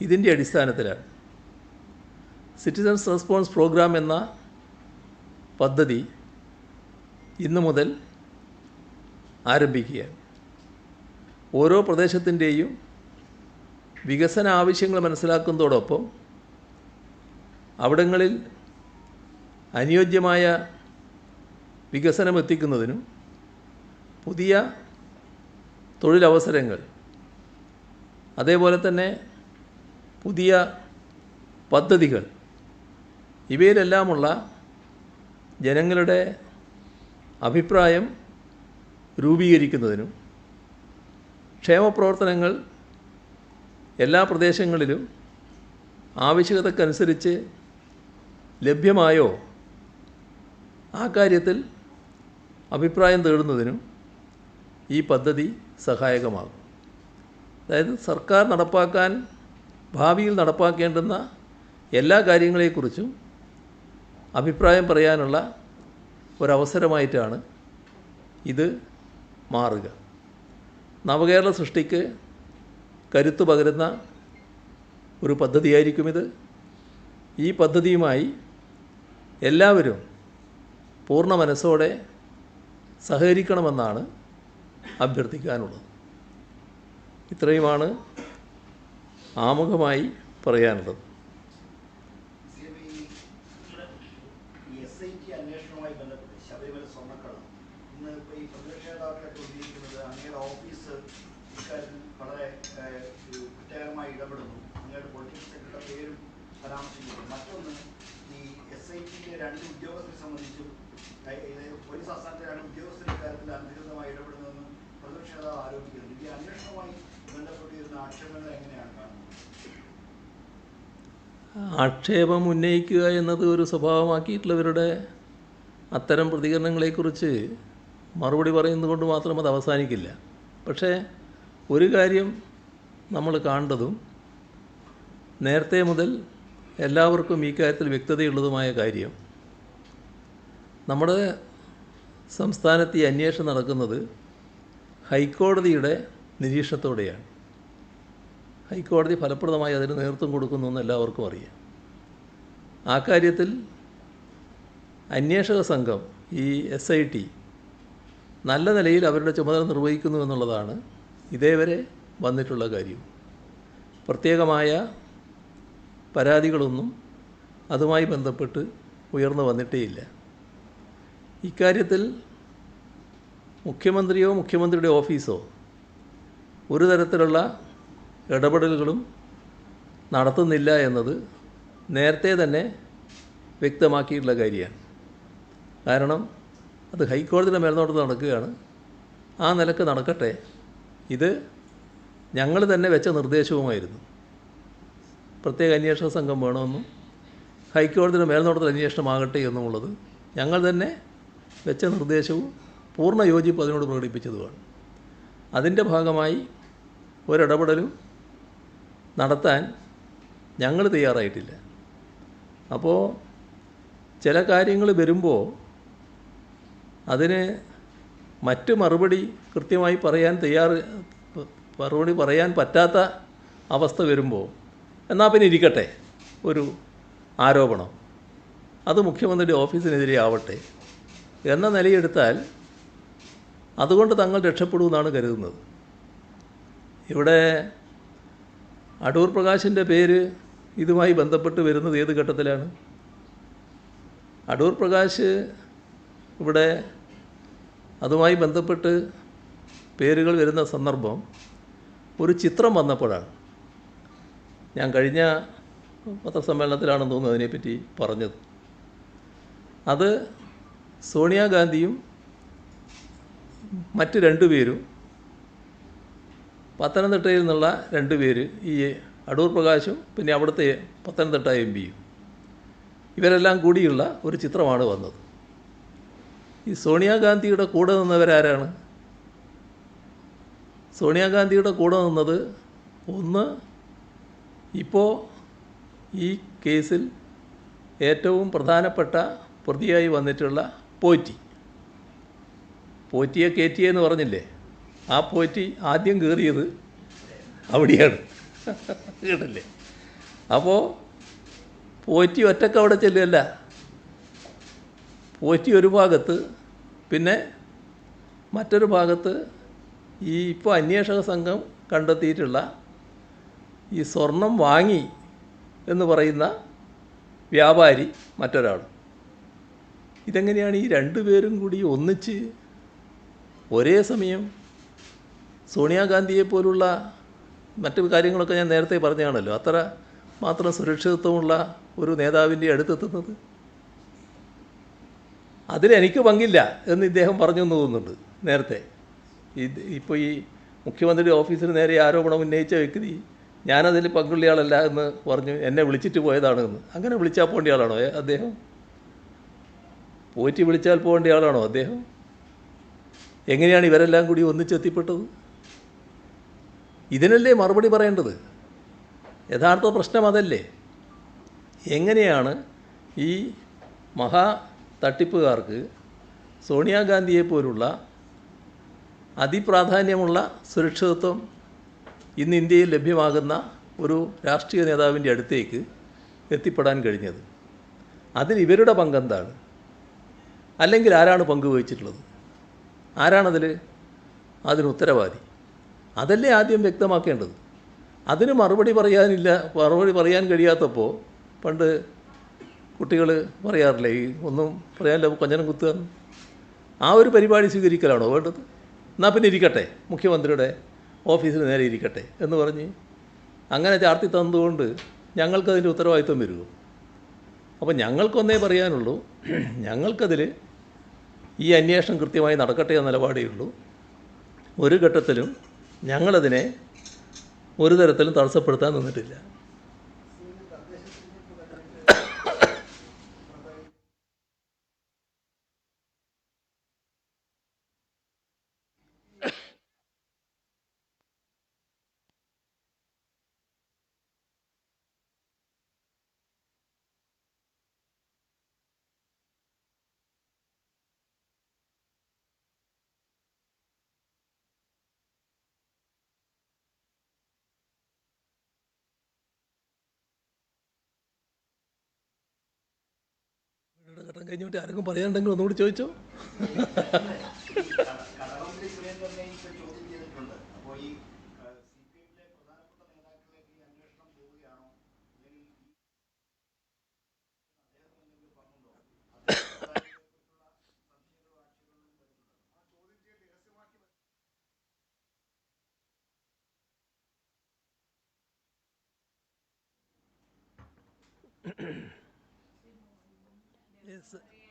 ഇതിൻ്റെ അടിസ്ഥാനത്തിലാണ്. സിറ്റിസൺസ് റെസ്പോൺസ് പ്രോഗ്രാം എന്ന പദ്ധതി ഇന്നു മുതൽ ആരംഭിക്കുകയാണ്. ഓരോ പ്രദേശത്തിൻ്റെയും വികസന ആവശ്യങ്ങൾ മനസ്സിലാക്കുന്നതോടൊപ്പം അവിടങ്ങളിൽ അനുയോജ്യമായ വികസനം എത്തിക്കുന്നതിനും പുതിയ തൊഴിലവസരങ്ങൾ, അതേപോലെ തന്നെ പുതിയ പദ്ധതികൾ, ഇവയിലെല്ലാമുള്ള ജനങ്ങളുടെ അഭിപ്രായം രൂപീകരിക്കുന്നതിനും ക്ഷേമപ്രവർത്തനങ്ങൾ എല്ലാ പ്രദേശങ്ങളിലും ആവശ്യകതക്കനുസരിച്ച് ലഭ്യമായോ ആ കാര്യത്തിൽ അഭിപ്രായം തേടുന്നതിനും ഈ പദ്ധതി സഹായകമാകും. അതായത് സർക്കാർ ഭാവിയിൽ നടപ്പാക്കേണ്ടുന്ന എല്ലാ കാര്യങ്ങളെക്കുറിച്ചും അഭിപ്രായം പറയാനുള്ള ഒരവസരമായിട്ടാണ് ഇത് മാറുക. നവകേരള സൃഷ്ടിക്ക് കരുത്തു പകരുന്ന ഒരു പദ്ധതിയായിരിക്കുമിത്. ഈ പദ്ധതിയുമായി എല്ലാവരും പൂർണ്ണ മനസ്സോടെ സഹകരിക്കണമെന്നാണ് അഭ്യർത്ഥിക്കാനുള്ളത്. ഇത്രയുമാണ് ആമുഖമായി പറയാനുള്ളത്. അന്വേഷണവുമായി ബന്ധപ്പെട്ട് ശബരിമല സ്വർണ്ണക്കടത്ത് ഇന്ന് ഇപ്പോൾ ഈ പ്രതിപക്ഷ നേതാക്കളൊക്കെ ഉന്നയിക്കുന്നത് അങ്ങയുടെ ഓഫീസ് ഇക്കാര്യത്തിൽ വളരെ കുറ്റകരമായി ഇടപെടുന്നു, അങ്ങയുടെ പൊളിറ്റിക്കൽ സെക്രട്ടറിയുടെ പേരും പരാമർശിക്കുന്നു. മറ്റൊന്ന്, ഈ SITയിലെ 2 ഉദ്യോഗസ്ഥരെ സംബന്ധിച്ചും പോലീസ് ആസ്ഥാനത്തെ 2 ഉദ്യോഗസ്ഥരുടെ കാര്യത്തിൽ അനധികൃതമായി ഇടപെടുന്നതെന്ന് പ്രതിപക്ഷ നേതാവ് ആരോപിക്കുന്നു. ഈ അന്വേഷണവുമായി ബന്ധപ്പെട്ടിരുന്ന ആക്ഷേപങ്ങൾ എങ്ങനെയാണ് കാണുന്നത്? ആക്ഷേപം ഉന്നയിക്കുക എന്നത് ഒരു സ്വഭാവമാക്കിയിട്ടുള്ളവരുടെ അത്തരം പ്രതികരണങ്ങളെക്കുറിച്ച് മറുപടി പറയുന്നത് കൊണ്ട് മാത്രം അത് അവസാനിക്കില്ല. പക്ഷേ ഒരു കാര്യം നമ്മൾ കാണേണ്ടതും നേരത്തെ മുതൽ എല്ലാവർക്കും ഈ കാര്യത്തിൽ വ്യക്തതയുള്ളതുമായ കാര്യം, നമ്മുടെ സംസ്ഥാനത്ത് ഈ അന്വേഷണം നടക്കുന്നത് ഹൈക്കോടതിയുടെ നിരീക്ഷണത്തോടെയാണ്. ഹൈക്കോടതി ഫലപ്രദമായി അതിന് നേതൃത്വം കൊടുക്കുന്നു എന്ന് എല്ലാവർക്കും അറിയാം. ആ കാര്യത്തിൽ അന്വേഷക സംഘം, ഈ SIT, നല്ല നിലയിൽ അവരുടെ ചുമതല നിർവഹിക്കുന്നു എന്നുള്ളതാണ് ഇതേവരെ വന്നിട്ടുള്ള കാര്യം. പ്രത്യേകമായ പരാതികളൊന്നും അതുമായി ബന്ധപ്പെട്ട് ഉയർന്നു വന്നിട്ടേയില്ല. ഇക്കാര്യത്തിൽ മുഖ്യമന്ത്രിയോ മുഖ്യമന്ത്രിയുടെ ഓഫീസോ ഒരു തരത്തിലുള്ള ഇടപെടലുകളും നടത്തുന്നില്ല എന്നത് നേരത്തെ തന്നെ വ്യക്തമാക്കിയിട്ടുള്ള കാര്യമാണ്. കാരണം അത് ഹൈക്കോടതിയുടെ മേൽനോട്ടത്തിൽ നടക്കുകയാണ്. ആ നിലക്ക് നടക്കട്ടെ. ഇത് ഞങ്ങൾ തന്നെ വെച്ച നിർദ്ദേശവുമായിരുന്നു. പ്രത്യേക അന്വേഷണ സംഘം വേണമെന്നും ഹൈക്കോടതിയുടെ മേൽനോട്ടത്തിൽ അന്വേഷണമാകട്ടെ എന്നുമുള്ളത് ഞങ്ങൾ തന്നെ വെച്ച നിർദ്ദേശവും പൂർണ്ണ യോജിപ്പ് അതിനോട് പ്രകടിപ്പിച്ചതുമാണ്. അതിൻ്റെ ഭാഗമായി ഒരിടപെടലും നടത്താൻ ഞങ്ങൾ തയ്യാറായിട്ടില്ല. അപ്പോൾ ചില കാര്യങ്ങൾ വരുമ്പോൾ അതിന് മറ്റ് മറുപടി കൃത്യമായി മറുപടി പറയാൻ പറ്റാത്ത അവസ്ഥ വരുമ്പോൾ എന്നാൽ പിന്നെ ഇരിക്കട്ടെ ഒരു ആരോപണം, അത് മുഖ്യമന്ത്രിയുടെ ഓഫീസിനെതിരെ ആവട്ടെ എന്ന നിലയെടുത്താൽ അതുകൊണ്ട് തങ്ങൾ രക്ഷപ്പെടുമെന്നാണ് കരുതുന്നത്. ഇവിടെ അടൂർ പ്രകാശിൻ്റെ പേര് ഇതുമായി ബന്ധപ്പെട്ട് വരുന്നത് ഏത് ഘട്ടത്തിലാണ്? അടൂർ പ്രകാശ് ഇവിടെ അതുമായി ബന്ധപ്പെട്ട് പേരുകൾ വരുന്ന സന്ദർഭം ഒരു ചിത്രം വന്നപ്പോഴാണ്. ഞാൻ കഴിഞ്ഞ പത്രസമ്മേളനത്തിലാണെന്ന് തോന്നുന്നു അതിനെപ്പറ്റി പറഞ്ഞത്. അത് സോണിയാഗാന്ധിയും മറ്റ് 2 പേരും, പത്തനംതിട്ടയിൽ നിന്നുള്ള 2 പേര്, ഈ അടൂർ പ്രകാശും പിന്നെ അവിടുത്തെ പത്തനംതിട്ട MP-യും, ഇവരെല്ലാം കൂടിയുള്ള ഒരു ചിത്രമാണ് വന്നത്. ഈ സോണിയാഗാന്ധിയുടെ കൂടെ നിന്നവരാരാണ്? സോണിയാഗാന്ധിയുടെ കൂടെ നിന്നത് ഒന്ന്, ഇപ്പോൾ ഈ കേസിൽ ഏറ്റവും പ്രധാനപ്പെട്ട പ്രതിയായി വന്നിട്ടുള്ള പോറ്റിയെ കയറ്റിയെന്ന് പറഞ്ഞില്ലേ, ആ പോറ്റി ആദ്യം കയറിയത് അവിടെയാണ് കേട്ടല്ലേ. അപ്പോൾ പോറ്റി ഒറ്റക്ക് അവിടെ ചെല്ലുകയല്ല, പോറ്റി ഒരു ഭാഗത്ത്, പിന്നെ മറ്റൊരു ഭാഗത്ത് ഈ ഇപ്പോൾ അന്വേഷക സംഘം കണ്ടെത്തിയിട്ടുള്ള ഈ സ്വർണം വാങ്ങി എന്ന് പറയുന്ന വ്യാപാരി മറ്റൊരാൾ. ഇതെങ്ങനെയാണ് ഈ രണ്ടുപേരും കൂടി ഒന്നിച്ച് ഒരേ സമയം സോണിയാഗാന്ധിയെ പോലുള്ള മറ്റു കാര്യങ്ങളൊക്കെ ഞാൻ നേരത്തെ പറഞ്ഞതാണല്ലോ, അത്ര മാത്രം സുരക്ഷിതത്വമുള്ള ഒരു നേതാവിൻ്റെ അടുത്തെത്തുന്നത്? അതിലെനിക്ക് പങ്കില്ല എന്ന് ഇദ്ദേഹം പറഞ്ഞു എന്ന് തോന്നുന്നുണ്ട് നേരത്തെ. ഇപ്പോൾ ഈ മുഖ്യമന്ത്രിയുടെ ഓഫീസിന് നേരെ ആരോപണം ഉന്നയിച്ച വ്യക്തി ഞാനതിൽ പങ്കുള്ളയാളല്ല എന്ന് പറഞ്ഞു എന്നെ വിളിച്ചിട്ട് പോയതാണ് എന്ന്. അങ്ങനെ വിളിച്ചാൽ പോകേണ്ട ആളാണോ അദ്ദേഹം? പോയിട്ട് വിളിച്ചാൽ പോകേണ്ട ആളാണോ അദ്ദേഹം? എങ്ങനെയാണ് ഇവരെല്ലാം കൂടി ഒന്നിച്ചെത്തിപ്പെട്ടത്? ഇതിനല്ലേ മറുപടി പറയേണ്ടത്? യഥാർത്ഥ പ്രശ്നം അതല്ലേ? എങ്ങനെയാണ് ഈ മഹാ തട്ടിപ്പുകാർക്ക് സോണിയാഗാന്ധിയെപ്പോലുള്ള അതിപ്രാധാന്യമുള്ള സുരക്ഷിതത്വം ഇന്ന് ഇന്ത്യയിൽ ലഭ്യമാകുന്ന ഒരു രാഷ്ട്രീയ നേതാവിൻ്റെ അടുത്തേക്ക് എത്തിപ്പെടാൻ കഴിഞ്ഞത്? അതിൽ ഇവരുടെ പങ്കെന്താണ്? അല്ലെങ്കിൽ ആരാണ് പങ്കുവഹിച്ചിട്ടുള്ളത്? അതിന് ഉത്തരവാദി? അതല്ലേ ആദ്യം വ്യക്തമാക്കേണ്ടത്. അതിന് മറുപടി പറയാൻ കഴിയാത്തപ്പോൾ പണ്ട് കുട്ടികൾ പറയാറില്ലേ, ഈ ഒന്നും പറയാനില്ല കൊഞ്ഞനം കുത്തുക, ആ ഒരു പരിപാടി സ്വീകരിക്കലാണോ വേണ്ടത്? എന്നാൽ പിന്നെ ഇരിക്കട്ടെ, മുഖ്യമന്ത്രിയുടെ ഓഫീസിന് നേരെ ഇരിക്കട്ടെ എന്ന് പറഞ്ഞ് അങ്ങനെ ചാർത്തി തന്നതുകൊണ്ട് ഞങ്ങൾക്കതിൻ്റെ ഉത്തരവാദിത്വം വരുമോ? അപ്പോൾ ഞങ്ങൾക്കൊന്നേ പറയാനുള്ളൂ, ഞങ്ങൾക്കതിൽ ഈ അന്വേഷണം കൃത്യമായി നടക്കട്ടെ എന്ന നിലപാടേ ഉള്ളൂ. ഒരു ഘട്ടത്തിലും ഞങ്ങളതിനെ ഒരു തരത്തിലും തടസ്സപ്പെടുത്താൻ നിന്നിട്ടില്ല. ഘട്ടം കഴിഞ്ഞിട്ട് ആർക്കും പറയാനുണ്ടെങ്കിൽ ഒന്നുകൂടി ചോദിച്ചോ. കടകംപള്ളി സുരേന്ദ്രനെ ഇപ്പോൾ ചോദ്യം ചെയ്തിട്ടുണ്ട്. അപ്പോൾ ഈ CPM-ലെ പ്രധാനപ്പെട്ട നേതാക്കളിലേക്ക് ഈ അന്വേഷണം പോവുകയാണോ, അല്ലെങ്കിൽ അദ്ദേഹം എന്തെങ്കിലും പറഞ്ഞുണ്ടോ? അദ്ദേഹത്തെക്കുറിച്ചുള്ള സംശയങ്ങളും ആക്ഷേപങ്ങളും വരുന്നുണ്ട്. ആ ചോദ്യം ചെയ്യൽ രഹസ്യമാക്കി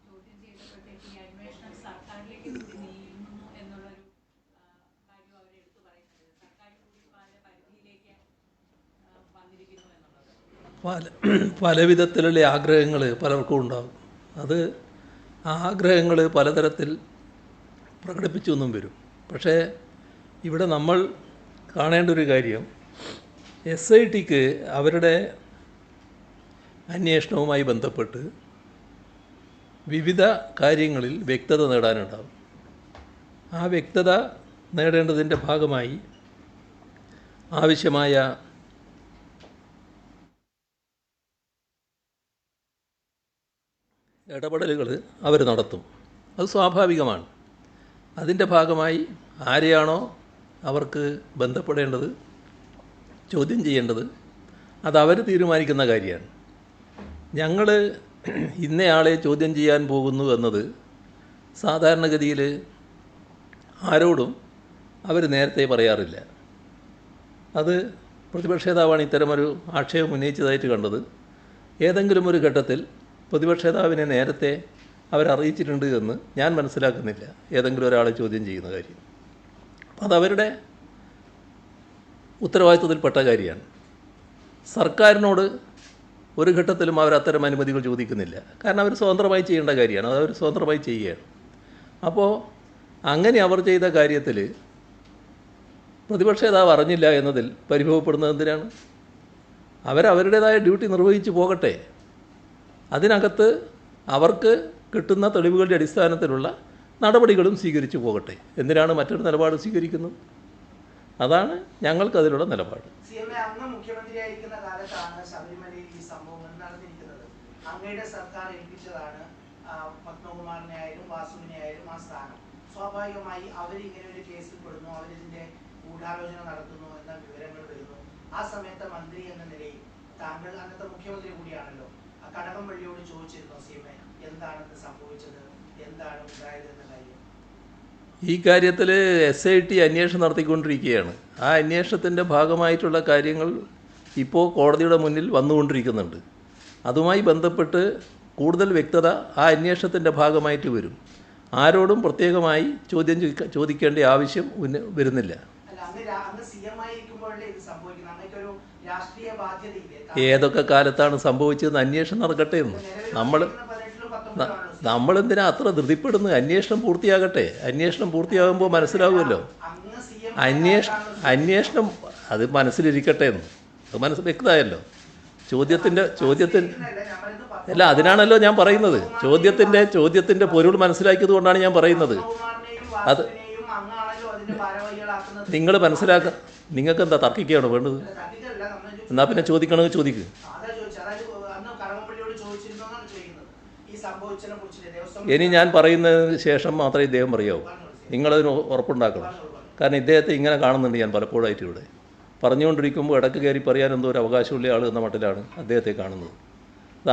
ചോദ്യം ചെയ്തപ്പോഴത്തേക്ക് ഈ അന്വേഷണം സർക്കാരിലേക്ക് കൂടി നീങ്ങുന്നു എന്നുള്ളൊരു കാര്യം അവർ എടുത്തു പറയുന്നത്, സർക്കാർ കൂടി പല പരിധിയിലേക്ക് വന്നിരിക്കുന്നു എന്നുള്ളത്. പല വിധത്തിലുള്ള ആഗ്രഹങ്ങൾ പലർക്കും ഉണ്ടാകും. അത് ആ ആഗ്രഹങ്ങൾ പലതരത്തിൽ പ്രകടിപ്പിച്ചു എന്നും വരും. പക്ഷേ ഇവിടെ നമ്മൾ കാണേണ്ട ഒരു കാര്യം, SITക്ക് അവരുടെ അന്വേഷണവുമായി ബന്ധപ്പെട്ട് വിവിധ കാര്യങ്ങളിൽ വ്യക്തത നേടാനുണ്ടാകും. ആ വ്യക്തത നേടേണ്ടതിൻ്റെ ഭാഗമായി ആവശ്യമായ ഇടപെടലുകൾ അവർ നടത്തും. അത് സ്വാഭാവികമാണ്. അതിൻ്റെ ഭാഗമായി ആരെയാണോ അവർക്ക് ബന്ധപ്പെടേണ്ടത്, ചോദ്യം ചെയ്യേണ്ടത്, അതവർ തീരുമാനിക്കുന്ന കാര്യമാണ്. ഞങ്ങൾ ഇന്നയാളെ ചോദ്യം ചെയ്യാൻ പോകുന്നു എന്നത് സാധാരണഗതിയിൽ ആരോടും അവർ നേരത്തെ പറയാറില്ല. അത് പ്രതിപക്ഷ നേതാവാണ് ഇത്തരമൊരു ആക്ഷേപം ഉന്നയിച്ചതായിട്ട് കണ്ടത്. ഏതെങ്കിലും ഒരു ഘട്ടത്തിൽ പ്രതിപക്ഷ നേതാവിനെ നേരത്തെ അവരറിയിച്ചിട്ടുണ്ട് എന്ന് ഞാൻ മനസ്സിലാക്കുന്നില്ല, ഏതെങ്കിലും ഒരാളെ ചോദ്യം ചെയ്യുന്ന കാര്യം. അതവരുടെ ഉത്തരവാദിത്വത്തിൽപ്പെട്ട കാര്യമാണ്. സർക്കാരിനോട് ഒരു ഘട്ടത്തിലും അവർ അത്തരം അനുമതികൾ ചോദിക്കുന്നില്ല. കാരണം അവർ സ്വതന്ത്രമായി ചെയ്യേണ്ട കാര്യമാണ്, അത് അവർ സ്വതന്ത്രമായി ചെയ്യുകയാണ്. അപ്പോൾ അങ്ങനെ അവർ ചെയ്ത കാര്യത്തിൽ പ്രതിപക്ഷ നേതാവ് അറിഞ്ഞില്ല എന്നതിൽ പരിഭവപ്പെടുന്നത് എന്തിനാണ്? അവരവരുടേതായ ഡ്യൂട്ടി നിർവഹിച്ച് പോകട്ടെ. അതിനകത്ത് അവർക്ക് കിട്ടുന്ന തെളിവുകളുടെ അടിസ്ഥാനത്തിലുള്ള നടപടികളും സ്വീകരിച്ചു പോകട്ടെ. എന്തിനാണ് മറ്റൊരു നിലപാട് സ്വീകരിക്കുന്നത്? അതാണ് ഞങ്ങൾക്കതിലുള്ള നിലപാട്. അങ്ങ് മുഖ്യമന്ത്രിയായിരിക്കുന്ന കാലത്താണ് ശബരിമലയിൽ ഈ സംഭവങ്ങൾ നടന്നിരിക്കുന്നത്. അങ്ങയുടെ സർക്കാർ ഏൽപ്പിച്ചതാണ് പത്മകുമാറിനെ ആയാലും വാസുവിനെ ആയാലും ആ സ്ഥാനം. സ്വാഭാവികമായി അവരിങ്ങനെ ഒരു കേസിൽ പെടുന്നു, അവരിതിന്റെ ഗൂഢാലോചന നടത്തുന്നു എന്ന വിവരങ്ങൾ വരുന്നു. ആ സമയത്ത് മന്ത്രി എന്ന നിലയിൽ താങ്കൾ അന്നത്തെ മുഖ്യമന്ത്രി കൂടിയാണല്ലോ, കടകംപള്ളിയോട് ചോദിച്ചിരുന്നു CMA എന്താണെന്ന് സംഭവിച്ചത്, എന്താണ് ഉണ്ടായത് എന്ന കാര്യം? ഈ കാര്യത്തിൽ SIT അന്വേഷണം നടത്തിക്കൊണ്ടിരിക്കുകയാണ്. ആ അന്വേഷണത്തിൻ്റെ ഭാഗമായിട്ടുള്ള കാര്യങ്ങൾ ഇപ്പോൾ കോടതിയുടെ മുന്നിൽ വന്നുകൊണ്ടിരിക്കുന്നുണ്ട്. അതുമായി ബന്ധപ്പെട്ട് കൂടുതൽ വ്യക്തത ആ അന്വേഷണത്തിൻ്റെ ഭാഗമായിട്ട് വരും. ആരോടും പ്രത്യേകമായി ചോദിക്കേണ്ട ആവശ്യം വരുന്നില്ല. അല്ല, അങ്ങ് CM ആയിരിക്കുമ്പോഴല്ലേ ഇത് സംഭവിക്കുന്നത്? അങ്ങേക്കൊരു രാഷ്ട്രീയ ബാധ്യതയില്ലേ? ഏതൊക്കെ കാലത്താണ് സംഭവിച്ചതെന്ന് അന്വേഷണം നടക്കട്ടെ എന്ന്. നമ്മളെന്തിനാ അത്ര ധൃതിപ്പെടുന്നത്? അന്വേഷണം പൂർത്തിയാകട്ടെ. അന്വേഷണം പൂർത്തിയാകുമ്പോൾ മനസ്സിലാവുമല്ലോ. അന്വേഷണം അത് മനസ്സിലിരിക്കട്ടെ എന്ന്. അത് വ്യക്തമായല്ലോ. ചോദ്യത്തിൻ്റെ അല്ല, അതിനാണല്ലോ ഞാൻ പറയുന്നത്. ചോദ്യത്തിൻ്റെ പൊരുൾ മനസ്സിലാക്കിയത് കൊണ്ടാണ് ഞാൻ പറയുന്നത്. അത് നിങ്ങൾ മനസ്സിലാക്കുക. നിങ്ങൾക്ക് എന്താ തർക്കിക്കുകയാണോ വേണ്ടത്? എന്നാൽ പിന്നെ ചോദിക്കണമെങ്കിൽ ചോദിക്കുക. ഇനി ഞാൻ പറയുന്നതിന് ശേഷം മാത്രമേ ഇദ്ദേഹം പറയാവൂ. നിങ്ങളതിന് ഉറപ്പുണ്ടാക്കണം. കാരണം ഇദ്ദേഹത്തെ ഇങ്ങനെ കാണുന്നുണ്ട് ഞാൻ പലപ്പോഴായിട്ട് ഇവിടെ. പറഞ്ഞുകൊണ്ടിരിക്കുമ്പോൾ ഇടയ്ക്ക് കയറി പറയാൻ എന്തോ ഒരു അവകാശമുള്ള ആൾ എന്ന മട്ടിലാണ് അദ്ദേഹത്തെ കാണുന്നത്.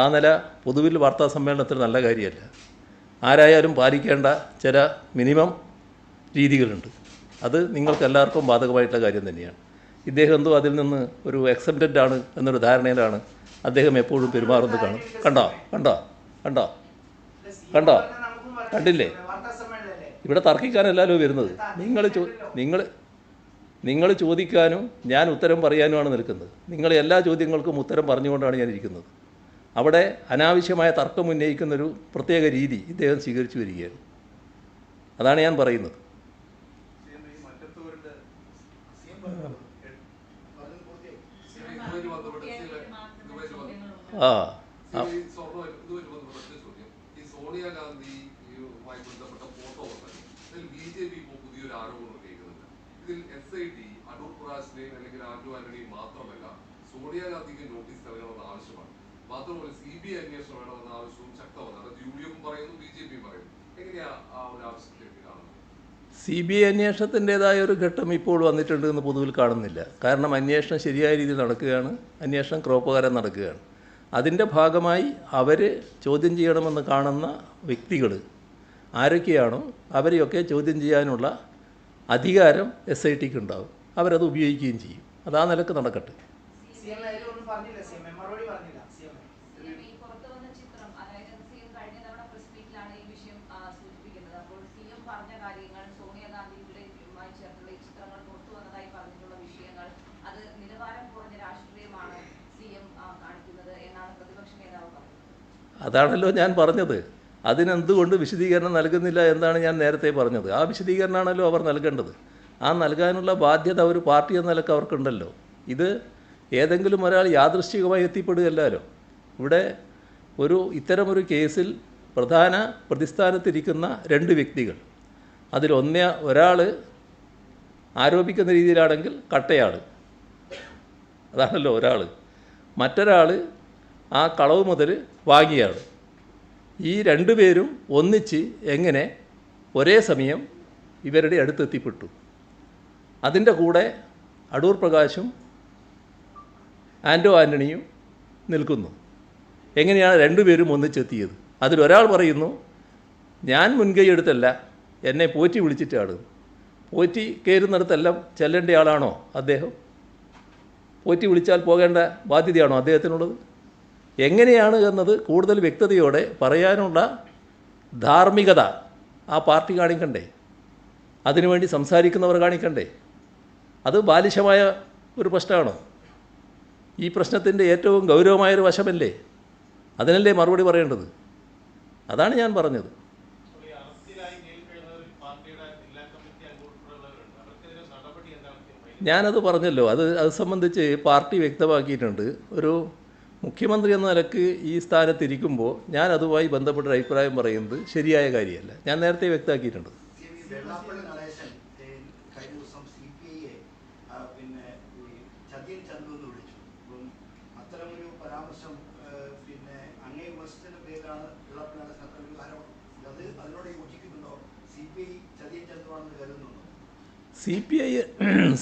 ആ നില പൊതുവിൽ വാർത്താ സമ്മേളനത്തിൽ നല്ല കാര്യമല്ല. ആരായാലും പാലിക്കേണ്ട ചില മിനിമം രീതികളുണ്ട്. അത് നിങ്ങൾക്ക് എല്ലാവർക്കും ബാധകമായിട്ടുള്ള കാര്യം തന്നെയാണ്. ഇദ്ദേഹം എന്തോ അതിൽ നിന്ന് ഒരു എക്സെപ്റ്റഡ് ആണ് എന്നൊരു ധാരണയിലാണ് അദ്ദേഹം എപ്പോഴും പെരുമാറുന്നത്. കണ്ടില്ലേ? ഇവിടെ തർക്കിക്കാനല്ലല്ലോ വരുന്നത്. നിങ്ങൾ ചോദിക്കാനും ഞാൻ ഉത്തരം പറയാനുമാണ് നിൽക്കുന്നത്. നിങ്ങൾ എല്ലാ ചോദ്യങ്ങൾക്കും ഉത്തരം പറഞ്ഞുകൊണ്ടാണ് ഞാൻ ഇരിക്കുന്നത്. അവിടെ അനാവശ്യമായ തർക്കം ഉന്നയിക്കുന്നൊരു പ്രത്യേക രീതി ഇദ്ദേഹം സ്വീകരിച്ചു വരികയാണ്. അതാണ് ഞാൻ പറയുന്നത്. സോണിയാഗാന്ധിയുമായി ബന്ധപ്പെട്ട ഫോട്ടോ വന്നത് ഇതിൽ BJP ഇപ്പോൾ പുതിയൊരു ആരോപണം ഉന്നയിക്കുന്നുണ്ട്. ഇതിൽ SIT അടൂർ പ്രകാശിനെയും അല്ലെങ്കിൽ ആന്റോ ആന്റണിയും മാത്രമല്ല സോണിയാഗാന്ധിക്ക് നോട്ടീസ് നൽകണമെന്ന ആവശ്യമാണ്. മാത്രമല്ല CBI അന്വേഷണം വേണമെന്ന ആവശ്യവും ശക്തമാണ്. അത് UDF പറയുന്നു, BJP പറയുന്നു. എങ്ങനെയാ ആ ഒരു ആവശ്യത്തിലേക്ക് കാണുന്നത്? CBI അന്വേഷണത്തിൻ്റെതായ ഒരു ഘട്ടം ഇപ്പോൾ വന്നിട്ടുണ്ട് എന്ന് പൊതുവിൽ കാണുന്നില്ല. കാരണം അന്വേഷണം ശരിയായ രീതിയിൽ നടക്കുകയാണ്. അന്വേഷണം ക്രോപ്പകാരം നടക്കുകയാണ്. അതിൻ്റെ ഭാഗമായി അവർ ചോദ്യം ചെയ്യണമെന്ന് കാണുന്ന വ്യക്തികൾ ആരൊക്കെയാണോ അവരെയൊക്കെ ചോദ്യം ചെയ്യാനുള്ള അധികാരം SITക്ക് ഉണ്ടാവും. അവരത് ഉപയോഗിക്കുകയും ചെയ്യും. അത് ആ നിലക്ക് നടക്കട്ടെ. അതാണല്ലോ ഞാൻ പറഞ്ഞത്. അതിനെന്തുകൊണ്ട് വിശദീകരണം നൽകുന്നില്ല എന്നാണ് ഞാൻ നേരത്തെ പറഞ്ഞത്. ആ വിശദീകരണമാണല്ലോ അവർ നൽകേണ്ടത്. ആ നൽകാനുള്ള ബാധ്യത ഒരു പാർട്ടി എന്ന നിലക്ക് അവർക്കുണ്ടല്ലോ. ഇത് ഏതെങ്കിലും ഒരാൾ യാദൃശ്ചികമായി എത്തിപ്പെടുകയല്ലോ. ഇവിടെ ഇത്തരമൊരു കേസിൽ പ്രധാന പ്രതിസ്ഥാനത്തിരിക്കുന്ന രണ്ട് വ്യക്തികൾ, ഒരാൾ ആരോപിക്കുന്ന രീതിയിലാണെങ്കിൽ കട്ടയാൾ, അതാണല്ലോ ഒരാൾ. മറ്റൊരാൾ ആ കളവ് മുതൽ വാങ്ങിയാണ്. ഈ രണ്ടുപേരും ഒന്നിച്ച് എങ്ങനെ ഒരേ സമയം ഇവരുടെ അടുത്തെത്തിപ്പെട്ടു? അതിൻ്റെ കൂടെ അടൂർ പ്രകാശും ആന്റോ ആന്റണിയും നിൽക്കുന്നു. എങ്ങനെയാണ് രണ്ടുപേരും ഒന്നിച്ചെത്തിയത്? അതിലൊരാൾ പറയുന്നു, ഞാൻ മുൻകൈ എടുത്തല്ല, എന്നെ പോറ്റി വിളിച്ചിട്ടാണ്. പോറ്റി കയറുന്നിടത്തെല്ലാം ചെല്ലേണ്ട ആളാണോ അദ്ദേഹം? പോറ്റി വിളിച്ചാൽ പോകേണ്ട ബാധ്യതയാണോ അദ്ദേഹത്തിനുള്ളത്? എങ്ങനെയാണ് എന്നത് കൂടുതൽ വ്യക്തതയോടെ പറയാനുള്ള ധാർമ്മികത ആ പാർട്ടി കാണിക്കണ്ടേ? അതിനുവേണ്ടി സംസാരിക്കുന്നവർ കാണിക്കണ്ടേ? അത് ബാലിശമായ ഒരു പ്രശ്നമാണോ? ഈ പ്രശ്നത്തിൻ്റെ ഏറ്റവും ഗൗരവമായൊരു വശമല്ലേ? അതിനല്ലേ മറുപടി പറയേണ്ടത്? അതാണ് ഞാൻ പറഞ്ഞത്. ഞാനത് പറഞ്ഞല്ലോ. അത് സംബന്ധിച്ച് പാർട്ടി വ്യക്തമാക്കിയിട്ടുണ്ട്. ഒരു മുഖ്യമന്ത്രി എന്ന നിലക്ക് ഈ സ്ഥാനത്തിരിക്കുമ്പോൾ ഞാൻ അതുമായി ബന്ധപ്പെട്ടൊരു അഭിപ്രായം പറയുന്നത് ശരിയായ കാര്യമല്ല. ഞാൻ നേരത്തെ വ്യക്തമാക്കിയിട്ടുണ്ട്. വെള്ളാപ്പള്ളി നടേശൻ കഴിഞ്ഞ ദിവസം CPIയെ ചതിയൻ ചന്തു എന്ന് വിളിച്ചു. അപ്പം അത്തരമൊരു പരാമർശം അങ്ങേ വിമർശിച്ചതിന്റെ പേരിലാണ് വെള്ളാപ്പള്ളി നടേശൻ അത്തരമൊരു ആരോപണം. അതിനോട് യോജിക്കുന്നുണ്ടോ? CPI ചതിയൻ ചന്തുവാണെന്ന് കരുതുന്നുണ്ടോ?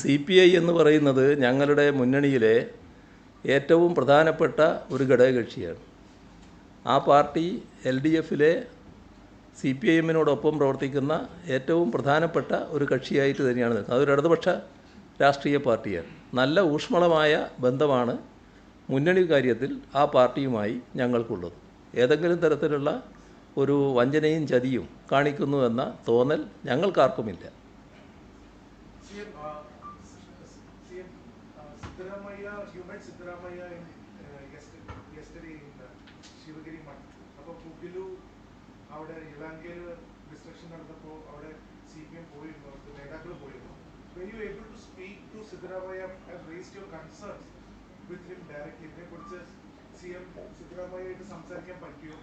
CPI എന്ന് പറയുന്നത് ഞങ്ങളുടെ മുന്നണിയിലെ ഏറ്റവും പ്രധാനപ്പെട്ട ഒരു ഘടകകക്ഷിയാണ്. ആ പാർട്ടി LDFലെ CPIMനോടൊപ്പം പ്രവർത്തിക്കുന്ന ഏറ്റവും പ്രധാനപ്പെട്ട ഒരു കക്ഷിയായിട്ട് തന്നെയാണ് നിൽക്കുന്നത്. അതൊരു ഇടതുപക്ഷ രാഷ്ട്രീയ പാർട്ടിയാണ്. നല്ല ഊഷ്മളമായ ബന്ധമാണ് മുന്നണി കാര്യത്തിൽ ആ പാർട്ടിയുമായി ഞങ്ങൾക്കുള്ളത്. ഏതെങ്കിലും തരത്തിലുള്ള ഒരു വഞ്ചനയും ചതിയും കാണിക്കുന്നു എന്ന തോന്നൽ ഞങ്ങൾക്കാർക്കുമില്ല. Siddaramaiah, you met Siddaramaiah yesterday in Shivagiri Math. അപ്പോൾ പുഗിലു അവിടെ ഇളങ്കയിൽ ഡിസ്ട്രക്ഷൻ നടന്നപ്പോൾ അവിടെ CPM പോയിരുന്നു, നേതാക്കൾ പോയിരുന്നു. Were you able to speak to Siddaramaiah and raise your concerns with him directly? ഇതിനെക്കുറിച്ച് CM സിദ്ധരാമയ്യയായിട്ട് സംസാരിക്കാൻ പറ്റിയോ?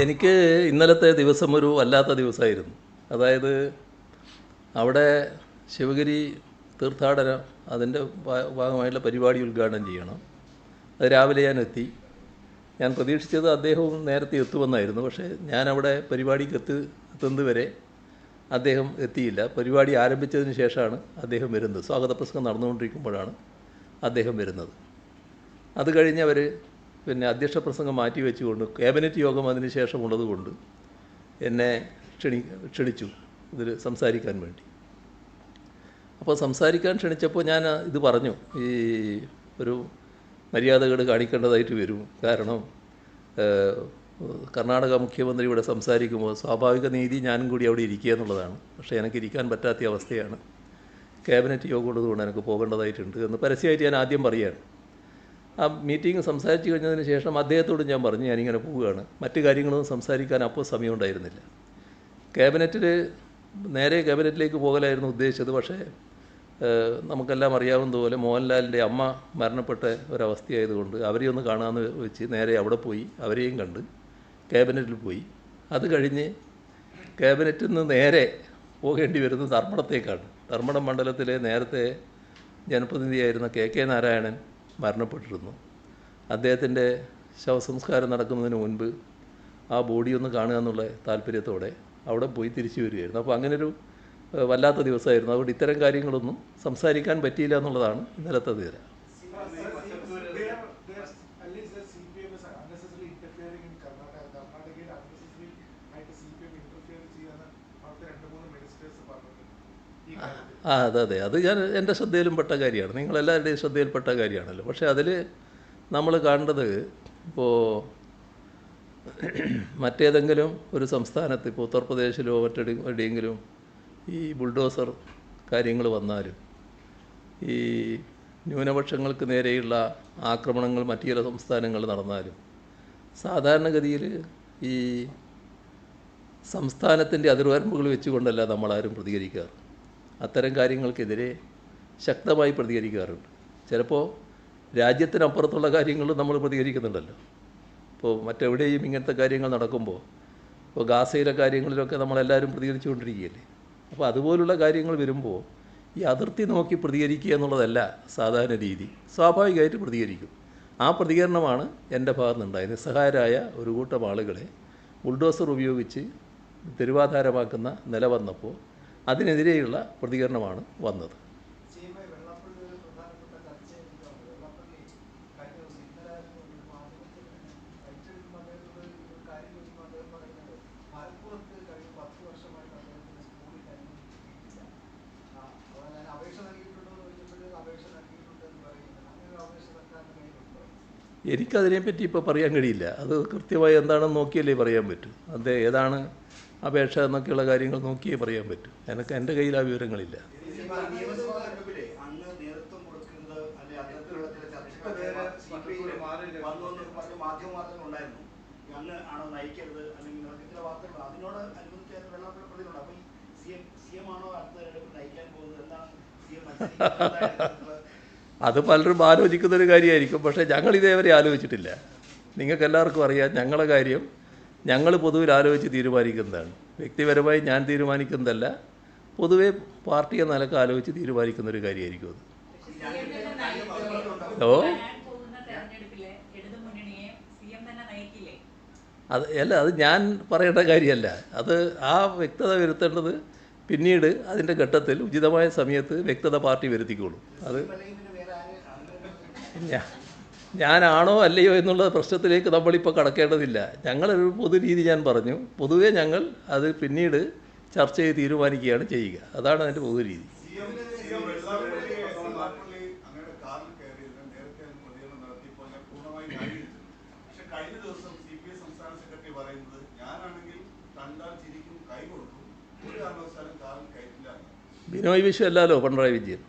എനിക്ക് ഇന്നലത്തെ ദിവസം ഒരു വല്ലാത്ത ദിവസമായിരുന്നു. അതായത് അവിടെ ശിവഗിരി തീർത്ഥാടനം അതിൻ്റെ ഭാഗമായിട്ടുള്ള പരിപാടി ഉദ്ഘാടനം ചെയ്യണം. അത് രാവിലെ ഞാൻ എത്തി. ഞാൻ പ്രതീക്ഷിച്ചത് അദ്ദേഹവും നേരത്തെ എത്തുമെന്നായിരുന്നു. പക്ഷേ ഞാനവിടെ പരിപാടിക്ക് എത്തുന്നത് വരെ അദ്ദേഹം എത്തിയില്ല. പരിപാടി ആരംഭിച്ചതിന് ശേഷമാണ് അദ്ദേഹം വരുന്നത്. സ്വാഗത പ്രസംഗം നടന്നുകൊണ്ടിരിക്കുമ്പോഴാണ് അദ്ദേഹം വരുന്നത്. അത് കഴിഞ്ഞ് അവർ പിന്നെ അധ്യക്ഷ പ്രസംഗം മാറ്റി വെച്ചുകൊണ്ട് ക്യാബിനറ്റ് യോഗം അതിന് ശേഷമുള്ളത് കൊണ്ട് എന്നെ ക്ഷണിച്ചു ഇതിൽ സംസാരിക്കാൻ വേണ്ടി. അപ്പോൾ സംസാരിക്കാൻ ക്ഷണിച്ചപ്പോൾ ഞാൻ ഇത് പറഞ്ഞു, ഈ ഒരു മര്യാദകൾ കാണിക്കേണ്ടതായിട്ട് വരും. കാരണം കർണാടക മുഖ്യമന്ത്രി ഇവിടെ സംസാരിക്കുമ്പോൾ സ്വാഭാവിക നീതി ഞാനും കൂടി അവിടെ ഇരിക്കുക എന്നുള്ളതാണ്. പക്ഷേ എനിക്ക് ഇരിക്കാൻ പറ്റാത്ത അവസ്ഥയാണ്. ക്യാബിനറ്റ് യോഗം ഉള്ളതുകൊണ്ട് എനിക്ക് പോകേണ്ടതായിട്ടുണ്ട് എന്ന് പരസ്യമായിട്ട് ഞാൻ ആദ്യം പറയുകയാണ്. ആ മീറ്റിംഗ് സംസാരിച്ച് കഴിഞ്ഞതിന് ശേഷം അദ്ദേഹത്തോട് ഞാൻ പറഞ്ഞു ഞാനിങ്ങനെ പോവുകയാണ്. മറ്റു കാര്യങ്ങളൊന്നും സംസാരിക്കാൻ അപ്പോൾ സമയം ഉണ്ടായിരുന്നില്ല. നേരെ ക്യാബിനറ്റിലേക്ക് പോകലായിരുന്നു ഉദ്ദേശിച്ചത്. പക്ഷേ നമുക്കെല്ലാം അറിയാവുന്നതുപോലെ മോഹൻലാലിൻ്റെ അമ്മ മരണപ്പെട്ട ഒരവസ്ഥയായതുകൊണ്ട് അവരെയും ഒന്ന് കാണാമെന്ന് വെച്ച് നേരെ അവിടെ പോയി അവരെയും കണ്ട് ക്യാബിനറ്റിൽ പോയി. അത് കഴിഞ്ഞ് ക്യാബിനറ്റിൽ നിന്ന് നേരെ പോകേണ്ടി വരുന്നത് ധർമ്മടത്തേക്കാണ്. ധർമ്മടം മണ്ഡലത്തിലെ നേരത്തെ ജനപ്രതിനിധിയായിരുന്ന KK നാരായണൻ മരണപ്പെട്ടിരുന്നു. അദ്ദേഹത്തിൻ്റെ ശവസംസ്കാരം നടക്കുന്നതിന് മുൻപ് ആ ബോഡി ഒന്ന് കാണുക എന്നുള്ള താല്പര്യത്തോടെ അവിടെ പോയി തിരിച്ചു വരികയായിരുന്നു. അപ്പോൾ അങ്ങനൊരു വല്ലാത്ത ദിവസമായിരുന്നു. അതുകൊണ്ട് ഇത്തരം കാര്യങ്ങളൊന്നും സംസാരിക്കാൻ പറ്റിയില്ല എന്നുള്ളതാണ് ഇന്നലത്തെ തീര. അതെ അത് എൻ്റെ ശ്രദ്ധയിലും പെട്ട കാര്യമാണ്. നിങ്ങളെല്ലാവരുടെയും ശ്രദ്ധയിൽപ്പെട്ട കാര്യമാണല്ലോ. പക്ഷേ അതിൽ നമ്മൾ കാണേണ്ടത് ഇപ്പോൾ മറ്റേതെങ്കിലും ഒരു സംസ്ഥാനത്ത് ഇപ്പോൾ ഉത്തർപ്രദേശിലോ മറ്റെവിടെയെങ്കിലും ഈ ബുൾഡോസർ കാര്യങ്ങൾ വന്നാലും ഈ ന്യൂനപക്ഷങ്ങൾക്ക് നേരെയുള്ള ആക്രമണങ്ങൾ മറ്റു ചില സംസ്ഥാനങ്ങൾ നടന്നാലും സാധാരണഗതിയിൽ ഈ സംസ്ഥാനത്തിൻ്റെ അതിർവരമ്പുകൾ വെച്ചുകൊണ്ടല്ല നമ്മളാരും പ്രതികരിക്കാറ്. അത്തരം കാര്യങ്ങൾക്കെതിരെ ശക്തമായി പ്രതികരിക്കാറുണ്ട്. ചിലപ്പോൾ രാജ്യത്തിനപ്പുറത്തുള്ള കാര്യങ്ങളും നമ്മൾ പ്രതികരിക്കുന്നുണ്ടല്ലോ. ഇപ്പോൾ മറ്റെവിടെയും ഇങ്ങനത്തെ കാര്യങ്ങൾ നടക്കുമ്പോൾ ഇപ്പോൾ ഗാസയിലെ കാര്യങ്ങളിലൊക്കെ നമ്മളെല്ലാവരും പ്രതികരിച്ചുകൊണ്ടിരിക്കുകയല്ലേ. അപ്പോൾ അതുപോലുള്ള കാര്യങ്ങൾ വരുമ്പോൾ ഈ അതിർത്തി നോക്കി പ്രതികരിക്കുക എന്നുള്ളതല്ല സാധാരണ രീതി. സ്വാഭാവികമായിട്ട് പ്രതികരിക്കും. ആ പ്രതികരണമാണ് എൻ്റെ ഭാഗത്തുനിന്നുണ്ടായത്. നിസ്സഹായരായ ഒരു കൂട്ടം ആളുകളെ ബുൾഡോസർ ഉപയോഗിച്ച് തെരുവാധാരമാക്കുന്ന നില വന്നപ്പോൾ അതിനെതിരെയുള്ള പ്രതികരണമാണ് വന്നത്. എനിക്കതിനെപ്പറ്റി ഇപ്പോൾ പറയാൻ കഴിയില്ല. അത് കൃത്യമായി എന്താണെന്ന് നോക്കിയല്ലേ പറയാൻ പറ്റൂ. അത് ഏതാണ് അപേക്ഷ എന്നൊക്കെയുള്ള കാര്യങ്ങൾ നോക്കിയേ പറയാൻ പറ്റൂ. എൻ്റെ കയ്യിൽ ആ വിവരങ്ങളില്ല. അത് പലരും ആലോചിക്കുന്നൊരു കാര്യമായിരിക്കും. പക്ഷേ ഞങ്ങളിതേവരെ ആലോചിച്ചിട്ടില്ല. നിങ്ങൾക്കെല്ലാവർക്കും അറിയാം ഞങ്ങളെ കാര്യം ഞങ്ങൾ പൊതുവിൽ ആലോചിച്ച് തീരുമാനിക്കുന്നതാണ്. വ്യക്തിപരമായി ഞാൻ തീരുമാനിക്കുന്നതല്ല, പൊതുവെ പാർട്ടി എന്ന നിലക്ക് ആലോചിച്ച് തീരുമാനിക്കുന്നൊരു കാര്യമായിരിക്കും അത്. അത് ഞാൻ പറയേണ്ട കാര്യമല്ല. അത് ആ വ്യക്തത വരുത്തേണ്ടത് പിന്നീട് അതിൻ്റെ ഘട്ടത്തിൽ ഉചിതമായ സമയത്ത് വ്യക്തത പാർട്ടി വരുത്തിക്കോളും. അത് ഞാനാണോ അല്ലയോ എന്നുള്ള പ്രശ്നത്തിലേക്ക് നമ്മളിപ്പോൾ കടക്കേണ്ടതില്ല. ഞങ്ങളൊരു പൊതുരീതി ഞാൻ പറഞ്ഞു. പൊതുവേ ഞങ്ങൾ അത് പിന്നീട് ചർച്ച ചെയ്ത് തീരുമാനിക്കുകയാണ് ചെയ്യുക. അതാണ് അതിൻ്റെ പൊതുരീതി. അങ്ങയുടെ കാറിൽ കയറിയതിന് നേരത്തെ പ്രതികരണം നടത്തിയപ്പോൾ ഞാൻ പൂർണ്ണമായി ന്യായീകരിച്ചു. പക്ഷെ കഴിഞ്ഞ ദിവസം CPI സംസ്ഥാന സെക്രട്ടറി പറയുന്നത് ഞാനാണെങ്കിൽ കണ്ടാൽ ചിരിക്കും, കൈ കൊടുക്കും, ഒരു കാരണവശാലും കാറിൽ കയറ്റില്ല. ബിനോയ് വിശ്വം അല്ലല്ലോ പിണറായി വിജയൻ.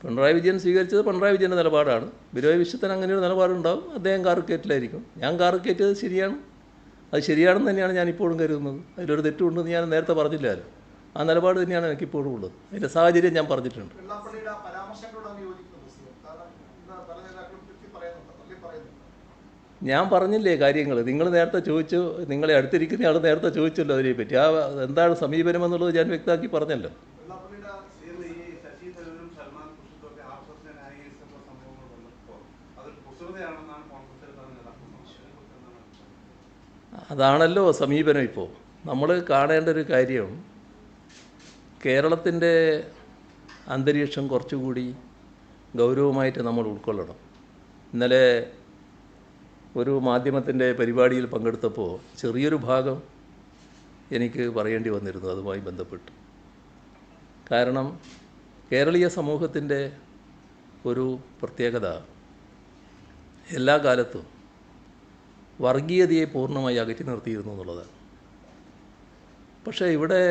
പിണറായി വിജയൻ സ്വീകരിച്ചത് പിണറായി വിജയൻ്റെ നിലപാടാണ്. ബിനോയ് വിശ്വത്തിന് അങ്ങനെ ഒരു നിലപാടുണ്ടാവും. അദ്ദേഹം കാറ് കയറ്റിലായിരിക്കും. ഞാൻ കാറ് കയറ്റിയത് ശരിയാണ്. അത് ശരിയാണെന്ന് തന്നെയാണ് ഞാനിപ്പോഴും കരുതുന്നത്. അതിലൊരു തെറ്റുണ്ടെന്ന് ഞാൻ നേരത്തെ പറഞ്ഞില്ലല്ലോ. ആ നിലപാട് തന്നെയാണ് എനിക്കിപ്പോഴും ഉള്ളത്. അതിൻ്റെ സാഹചര്യം ഞാൻ പറഞ്ഞിട്ടുണ്ട്. വെള്ളാപ്പള്ളിയുടെ പരാമർശങ്ങളോടാണ് യോജിക്കുന്നത് സി. കാരണം ഇന്ന് പല നേതാക്കളും പറയുന്നുണ്ട്. ഞാൻ പറഞ്ഞില്ലേ കാര്യങ്ങൾ. നിങ്ങൾ നേരത്തെ ചോദിച്ചു, നിങ്ങളെ അടുത്തിരിക്കുന്ന ആൾ നേരത്തെ ചോദിച്ചല്ലോ അതിനെപ്പറ്റി. ആ എന്താണ് സമീപനം എന്നുള്ളത് ഞാൻ വ്യക്തമാക്കി പറഞ്ഞല്ലോ. ശശി തരൂരും സൽമാൻ ഖുർഷിദും ഒക്കെ RSSനെ ന്യായീകരിച്ച സംഭവങ്ങൾ വന്നപ്പോൾ അതൊരു കുസൃതയാണെന്നാണ് കോൺഗ്രസിൽ പറഞ്ഞത്. അതാണല്ലോ സമീപനം. ഇപ്പോൾ നമ്മൾ കാണേണ്ട ഒരു കാര്യം, കേരളത്തിൻ്റെ അന്തരീക്ഷം കുറച്ചുകൂടി ഗൗരവമായിട്ട് നമ്മൾ ഉൾക്കൊള്ളണം. ഇന്നലെ ഒരു മാധ്യമത്തിൻ്റെ പരിപാടിയിൽ പങ്കെടുത്തപ്പോൾ ചെറിയൊരു ഭാഗം എനിക്ക് പറയേണ്ടി വന്നിരുന്നു അതുമായി ബന്ധപ്പെട്ട്. കാരണം കേരളീയ സമൂഹത്തിൻ്റെ ഒരു പ്രത്യേകത എല്ലാ കാലത്തും വർഗീയതയെ പൂർണ്ണമായി അകറ്റി നിർത്തിയിരുന്നു എന്നുള്ളതാണ്. പക്ഷേ ഇവിടെ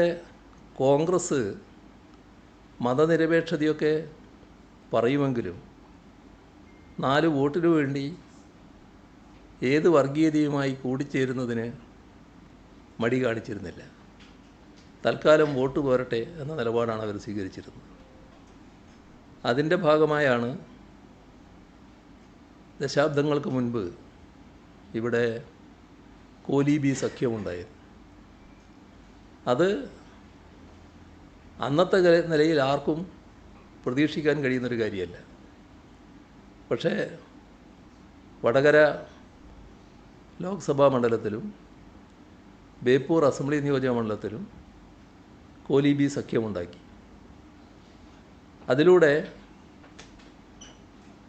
കോൺഗ്രസ് മതനിരപേക്ഷതയൊക്കെ പറയുമെങ്കിലും 4 വോട്ടിനു വേണ്ടി ഏത് വർഗീയതയുമായി കൂടിച്ചേരുന്നതിന് മടി കാണിച്ചിരുന്നില്ല. തൽക്കാലം വോട്ട് പോരട്ടെ എന്ന നിലപാടാണ് അവർ സ്വീകരിച്ചിരുന്നത്. അതിൻ്റെ ഭാഗമായാണ് ദശാബ്ദങ്ങൾക്ക് മുൻപ് ഇവിടെ കോലീബി സഖ്യമുണ്ടായത്. അത് അന്നത്തെ നിലയിൽ ആർക്കും പ്രതീക്ഷിക്കാൻ കഴിയുന്നൊരു കാര്യമല്ല. പക്ഷേ വടകര ലോക്സഭാ മണ്ഡലത്തിലും ബേപ്പൂർ അസംബ്ലി നിയോജക മണ്ഡലത്തിലും കോലീബി സഖ്യമുണ്ടാക്കി. അതിലൂടെ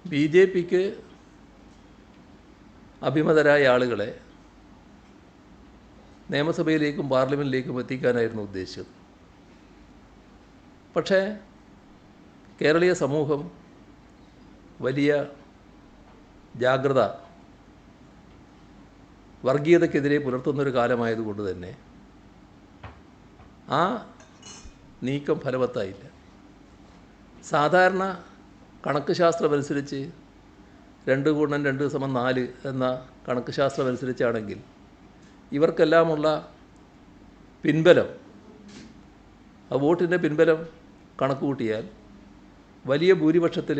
BJPക്ക് അഭിമതരായ ആളുകളെ നിയമസഭയിലേക്കും പാർലമെൻറ്റിലേക്കും എത്തിക്കാനായിരുന്നു ഉദ്ദേശിച്ചത്. പക്ഷേ കേരളീയ സമൂഹം വലിയ ജാഗ്രത വർഗീയതയ്ക്കെതിരെ പുലർത്തുന്നൊരു കാലമായതുകൊണ്ട് തന്നെ ആ നീക്കം ഫലവത്തായില്ല. സാധാരണ കണക്ക് ശാസ്ത്രമനുസരിച്ച് 2 × 2 = 4 എന്ന കണക്ക് ശാസ്ത്രമനുസരിച്ചാണെങ്കിൽ ഇവർക്കെല്ലാമുള്ള പിൻബലം, ആ വോട്ടിൻ്റെ പിൻബലം കണക്ക് കൂട്ടിയാൽ വലിയ ഭൂരിപക്ഷത്തിൽ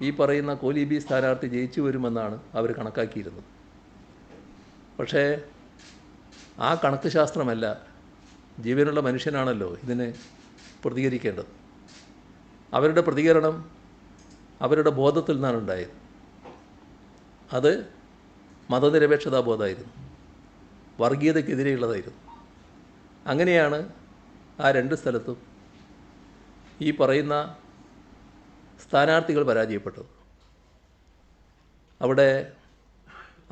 ഈ പറയുന്ന കോലീബി സ്ഥാനാർത്ഥി ജയിച്ചു വരുമെന്നാണ് അവർ കണക്കാക്കിയിരുന്നത്. പക്ഷേ ആ കണക്ക് ശാസ്ത്രമല്ല, ജീവനുള്ള മനുഷ്യനാണല്ലോ ഇതിന് പ്രതികരിക്കേണ്ടത്. അവരുടെ പ്രതികരണം അവരുടെ ബോധത്തിൽ നിന്നാണ് ഉണ്ടായത്. അത് മതനിരപേക്ഷതാ ബോധമായിരുന്നു, വർഗീയതയ്ക്കെതിരെയുള്ളതായിരുന്നു. അങ്ങനെയാണ് ആ 2 സ്ഥലത്തും ഈ പറയുന്ന സ്ഥാനാർത്ഥികൾ പരാജയപ്പെട്ടത്. അവിടെ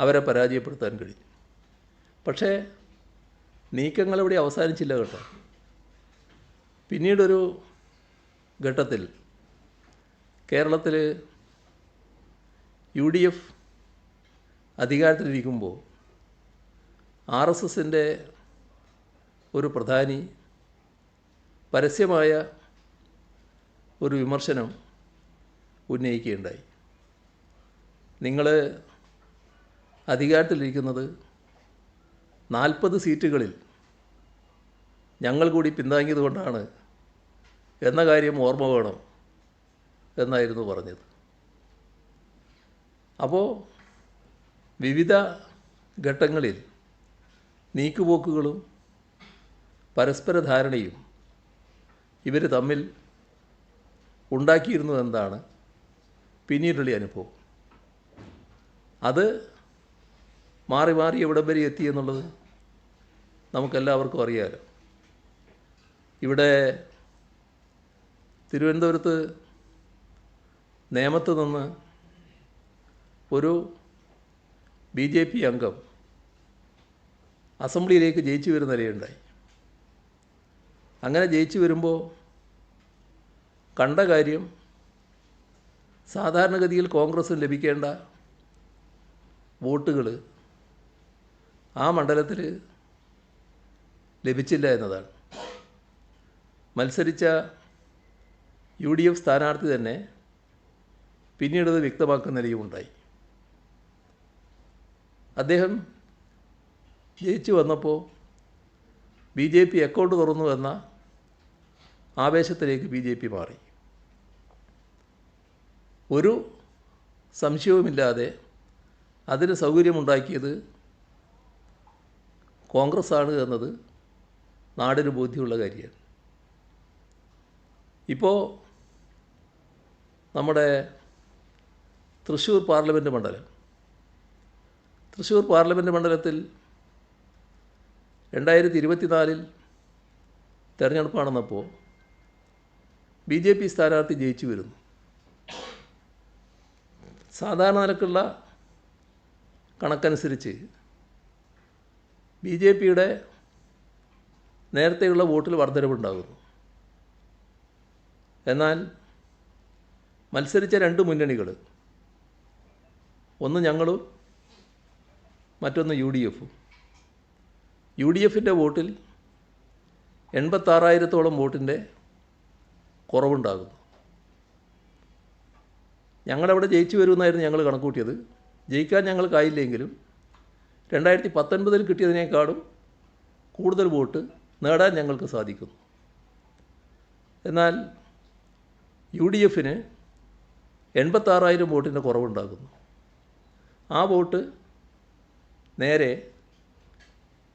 അവരെ പരാജയപ്പെടുത്താൻ കഴിഞ്ഞു. പക്ഷേ നീക്കങ്ങളിവിടെ അവസാനിച്ചില്ല കേട്ടോ. പിന്നീടൊരു ഘട്ടത്തിൽ കേരളത്തിൽ UDF അധികാരത്തിലിരിക്കുമ്പോൾ RSSൻ്റെ ഒരു പ്രധാനി പരസ്യമായ ഒരു വിമർശനം ഉന്നയിക്കുകയുണ്ടായി. നിങ്ങൾ അധികാരത്തിലിരിക്കുന്നത് 40 സീറ്റുകളിൽ ഞങ്ങൾ കൂടി പിന്താങ്ങിയത് കൊണ്ടാണ് എന്ന കാര്യം ഓർമ്മ വേണം എന്നായിരുന്നു പറഞ്ഞത്. അപ്പോൾ വിവിധ ഘട്ടങ്ങളിൽ നീക്കുപോക്കുകളും പരസ്പര ധാരണയും ഇവർ തമ്മിൽ ഉണ്ടാക്കിയിരുന്നു എന്നതാണ് പിന്നീടുള്ള അനുഭവം. അത് മാറി മാറി എവിടം വരെ എത്തി എന്നുള്ളത് നമുക്കെല്ലാവർക്കും അറിയാമല്ലോ. ഇവിടെ തിരുവനന്തപുരത്ത് നേമത്ത് നിന്ന് ഒരു BJP അംഗം അസംബ്ലിയിലേക്ക് ജയിച്ചു വരുന്ന നിലയുണ്ടായി. അങ്ങനെ ജയിച്ചു വരുമ്പോൾ കണ്ട കാര്യം, സാധാരണഗതിയിൽ കോൺഗ്രസ്സിന് ലഭിക്കേണ്ട വോട്ടുകൾ ആ മണ്ഡലത്തിൽ ലഭിച്ചില്ല എന്നതാണ്. മത്സരിച്ച UDF സ്ഥാനാർത്ഥി തന്നെ പിന്നീടത് വ്യക്തമാക്കുന്ന നിലയുമുണ്ടായി. അദ്ദേഹം ജയിച്ചു വന്നപ്പോൾ BJP അക്കൗണ്ട് തുറന്നു എന്ന ആവേശത്തിലേക്ക് BJP മാറി. ഒരു സംശയവുമില്ലാതെ അതിന് സൗകര്യമുണ്ടാക്കിയത് കോൺഗ്രസ്സാണ് എന്നത് നാടിന് ബോധ്യമുള്ള കാര്യമാണ്. ഇപ്പോൾ നമ്മുടെ തൃശ്ശൂർ പാർലമെൻറ്റ് മണ്ഡലത്തിൽ 2024 തെരഞ്ഞെടുപ്പ് നടന്നപ്പോൾ BJP സ്ഥാനാർത്ഥി ജയിച്ചു വരുന്നു. സാധാരണ നിലക്കുള്ള കണക്കനുസരിച്ച് BJPയുടെ നേരത്തെയുള്ള വോട്ടിൽ വർധനവുണ്ടാകുന്നു. എന്നാൽ മത്സരിച്ച രണ്ട് മുന്നണികൾ, ഒന്ന് ഞങ്ങളും മറ്റൊന്ന് UDFും, UDFിൻ്റെ വോട്ടിൽ 86,000-ഓളം വോട്ടിൻ്റെ കുറവുണ്ടാകുന്നു. ഞങ്ങളവിടെ ജയിച്ചു വരുമെന്നായിരുന്നു ഞങ്ങൾ കണക്കൂട്ടിയത്. ജയിക്കാൻ ഞങ്ങൾക്കായില്ലെങ്കിലും 2019 കിട്ടിയതിനേക്കാളും കൂടുതൽ വോട്ട് നേടാൻ ഞങ്ങൾക്ക് സാധിക്കുന്നു. എന്നാൽ UDFന് 86,000 വോട്ടിൻ്റെ കുറവുണ്ടാകുന്നു. ആ വോട്ട് നേരെ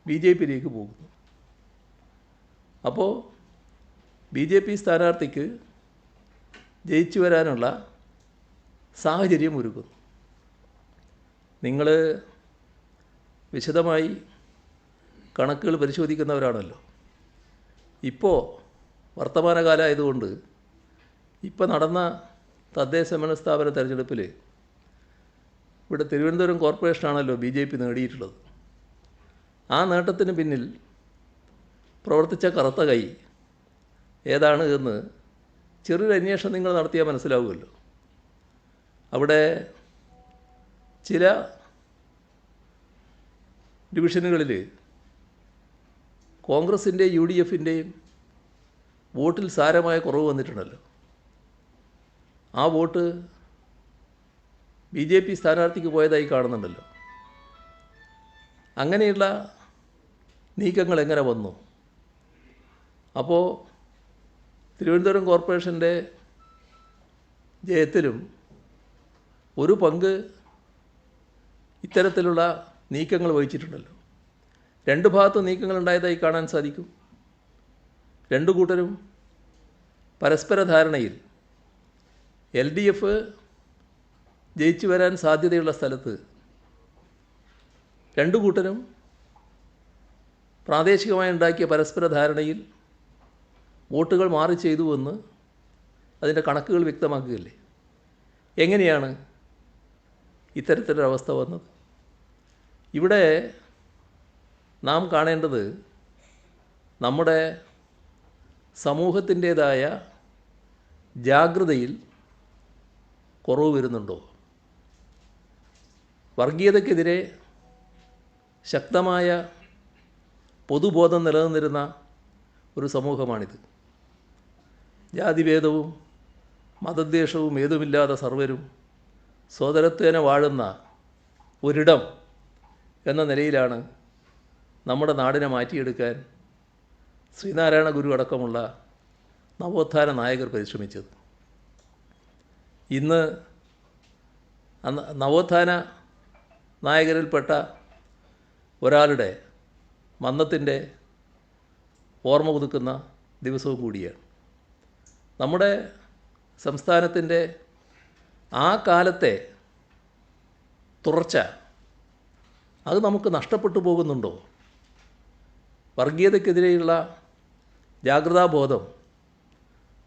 BJPയിലേക്ക് പോകുന്നു. അപ്പോൾ BJP സ്ഥാനാർത്ഥിക്ക് ജയിച്ചു വരാനുള്ള സാഹചര്യം ഒരുക്കുന്നു. നിങ്ങൾ വിശദമായി കണക്കുകൾ പരിശോധിക്കുന്നവരാണല്ലോ. ഇപ്പോൾ വർത്തമാനകാലമായതുകൊണ്ട് ഇപ്പോൾ നടന്ന തദ്ദേശ ഭരണ സ്ഥാപന തെരഞ്ഞെടുപ്പിൽ ഇവിടെ തിരുവനന്തപുരം കോർപ്പറേഷനാണല്ലോ BJP നേടിയിട്ടുള്ളത്. ആ നേട്ടത്തിന് പിന്നിൽ പ്രവർത്തിച്ച കറുത്ത കൈ ഏതാണ് എന്ന് ചെറിയൊരു അന്വേഷണം നിങ്ങൾ നടത്തിയാൽ മനസ്സിലാവുമല്ലോ. അവിടെ ചില ഡിവിഷനുകളിൽ കോൺഗ്രസിൻ്റെയും UDFിൻ്റെയും വോട്ടിൽ സാരമായ കുറവ് വന്നിട്ടുണ്ടല്ലോ. ആ വോട്ട് BJP സ്ഥാനാർത്ഥിക്ക് പോയതായി കാണുന്നുണ്ടല്ലോ. അങ്ങനെയുള്ള നീക്കങ്ങൾ എങ്ങനെ വന്നു? അപ്പോൾ തിരുവനന്തപുരം കോർപ്പറേഷൻ്റെ ജയത്തിലും ഒരു പങ്ക് ഇത്തരത്തിലുള്ള നീക്കങ്ങൾ വഹിച്ചിട്ടുണ്ടല്ലോ. രണ്ട് ഭാഗത്തും നീക്കങ്ങൾ ഉണ്ടായതായി കാണാൻ സാധിക്കും. രണ്ടു കൂട്ടരും പരസ്പര ധാരണയിൽ LDF ജയിച്ചു വരാൻ സാധ്യതയുള്ള സ്ഥലത്ത് രണ്ടു കൂട്ടരും പ്രാദേശികമായി ഉണ്ടാക്കിയ പരസ്പര ധാരണയിൽ വോട്ടുകൾ മാറി ചെയ്തുവെന്ന് അതിൻ്റെ കണക്കുകൾ വ്യക്തമാക്കുകയല്ലേ. എങ്ങനെയാണ് ഇത്തരത്തിലൊരവസ്ഥ വന്നത്? ഇവിടെ നാം കാണേണ്ടത് നമ്മുടെ സമൂഹത്തിൻ്റേതായ ജാഗ്രതയിൽ കുറവ് വരുന്നുണ്ടോ? വർഗീയതയ്ക്കെതിരെ ശക്തമായ പൊതുബോധം നിലനിന്നിരുന്ന ഒരു സമൂഹമാണിത്. ജാതിഭേദവും മതദ്വേഷവും ഏതുമില്ലാതെ സർവരും സോദരത്വേന വാഴുന്ന ഒരിടം എന്ന നിലയിലാണ് നമ്മുടെ നാടിനെ മാറ്റിയെടുക്കാൻ ശ്രീനാരായണ ഗുരു അടക്കമുള്ള നവോത്ഥാന നായകർ പരിശ്രമിച്ചത്. ഇന്ന് നവോത്ഥാന നായകരിൽപ്പെട്ട ഒരാളുടെ മന്നത്തിൻ്റെ ഓർമ്മ പുതുക്കുന്ന ദിവസവും കൂടിയാണ്. നമ്മുടെ സംസ്ഥാനത്തിൻ്റെ ആ കാലത്തെ തുടർച്ച അത് നമുക്ക് നഷ്ടപ്പെട്ടു പോകുന്നുണ്ടോ? വർഗീയതയ്ക്കെതിരെയുള്ള ജാഗ്രതാബോധം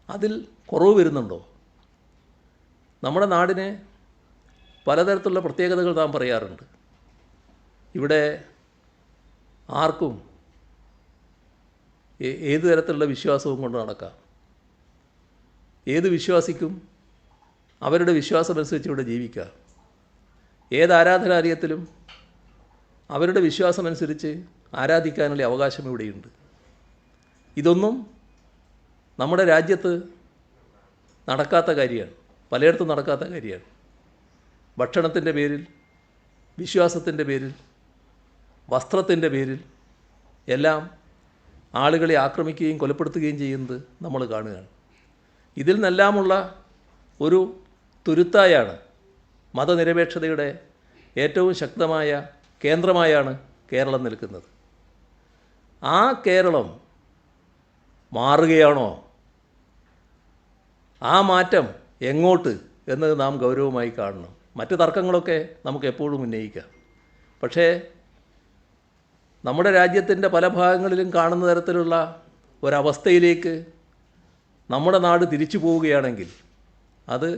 അതിൽ കുറവ് വരുന്നുണ്ടോ? നമ്മുടെ നാടിനെ പലതരത്തിലുള്ള പ്രത്യേകതകൾ നാം പറയാറുണ്ട്. ഇവിടെ ആർക്കും ഏത് തരത്തിലുള്ള വിശ്വാസവും കൊണ്ട് നടക്കാം. ഏത് വിശ്വാസിക്കും അവരുടെ വിശ്വാസമനുസരിച്ച് ഇവിടെ ജീവിക്കാം. ഏത് ആരാധനാലയത്തിലും അവരുടെ വിശ്വാസമനുസരിച്ച് ആരാധിക്കാനുള്ള അവകാശം ഇവിടെയുണ്ട്. ഇതൊന്നും നമ്മുടെ രാജ്യത്ത് നടക്കാത്ത കാര്യമാണ്, പലയിടത്തും നടക്കാത്ത കാര്യമാണ്. ഭക്ഷണത്തിൻ്റെ പേരിൽ, വിശ്വാസത്തിൻ്റെ പേരിൽ, വസ്ത്രത്തിൻ്റെ പേരിൽ എല്ലാം ആളുകളെ ആക്രമിക്കുകയും കൊലപ്പെടുത്തുകയും ചെയ്യുന്നത് നമ്മൾ കാണുകയാണ്. ഇതിൽ നിന്നെല്ലാമുള്ള ഒരു തുരുത്തായാണ് മതനിരപേക്ഷതയുടെ ഏറ്റവും ശക്തമായ കേന്ദ്രമായാണ് കേരളം നിൽക്കുന്നത്. ആ കേരളം മാറുകയാണോ? ആ മാറ്റം എങ്ങോട്ട് എന്നത് നാം ഗൗരവമായി കാണണം. മറ്റ് തർക്കങ്ങളൊക്കെ നമുക്ക് എപ്പോഴും ഉന്നയിക്കാം. പക്ഷേ നമ്മുടെ രാജ്യത്തിൻ്റെ പല ഭാഗങ്ങളിലും കാണുന്ന തരത്തിലുള്ള ഒരവസ്ഥയിലേക്ക് നമ്മുടെ നാട് തിരിച്ചു പോവുകയാണെങ്കിൽ അത്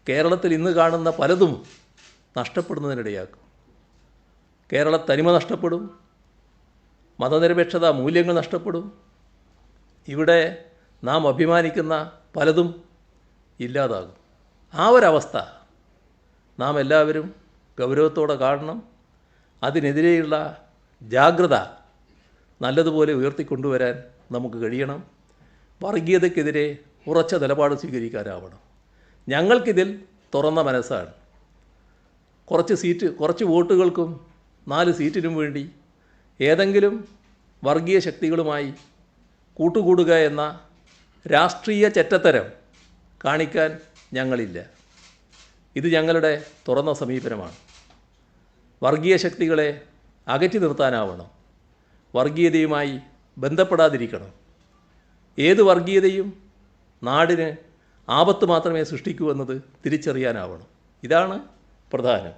കേരളത്തിൽ ഇന്ന് കാണുന്ന പലതും നഷ്ടപ്പെടുന്നതിനിടയാക്കും. കേരള തനിമ നഷ്ടപ്പെടും, മതനിരപേക്ഷത മൂല്യങ്ങൾ നഷ്ടപ്പെടും. ഇവിടെ നാം അഭിമാനിക്കുന്ന പലതും ഇല്ലാതാകും. ആ ഒരവസ്ഥ നാം എല്ലാവരും ഗൗരവത്തോടെ കാണണം. അതിനെതിരെയുള്ള ജാഗ്രത നല്ലതുപോലെ ഉയർത്തിക്കൊണ്ടുവരാൻ നമുക്ക് കഴിയണം. വർഗീയതയ്ക്കെതിരെ ഉറച്ച നിലപാട് സ്വീകരിക്കാനാവണം. ഞങ്ങൾക്കിതിൽ തുറന്ന മനസ്സാണ്. കുറച്ച് വോട്ടുകൾക്കും 4 സീറ്റിനും വേണ്ടി ഏതെങ്കിലും വർഗീയ ശക്തികളുമായി കൂട്ടുകൂടുക എന്ന രാഷ്ട്രീയ ചെറ്റത്തരം കാണിക്കാൻ ഞങ്ങളില്ല. ഇത് ഞങ്ങളുടെ തുറന്ന സമീപനമാണ്. വർഗീയ ശക്തികളെ അകറ്റി നിർത്താനാവണം. വർഗീയതയുമായി ബന്ധപ്പെടാതിരിക്കണം. ഏത് വർഗീയതയും നാടിന് ആപത്ത് മാത്രമേ സൃഷ്ടിക്കൂ എന്നത് തിരിച്ചറിയാനാവണം. ഇതാണ് പ്രധാനം.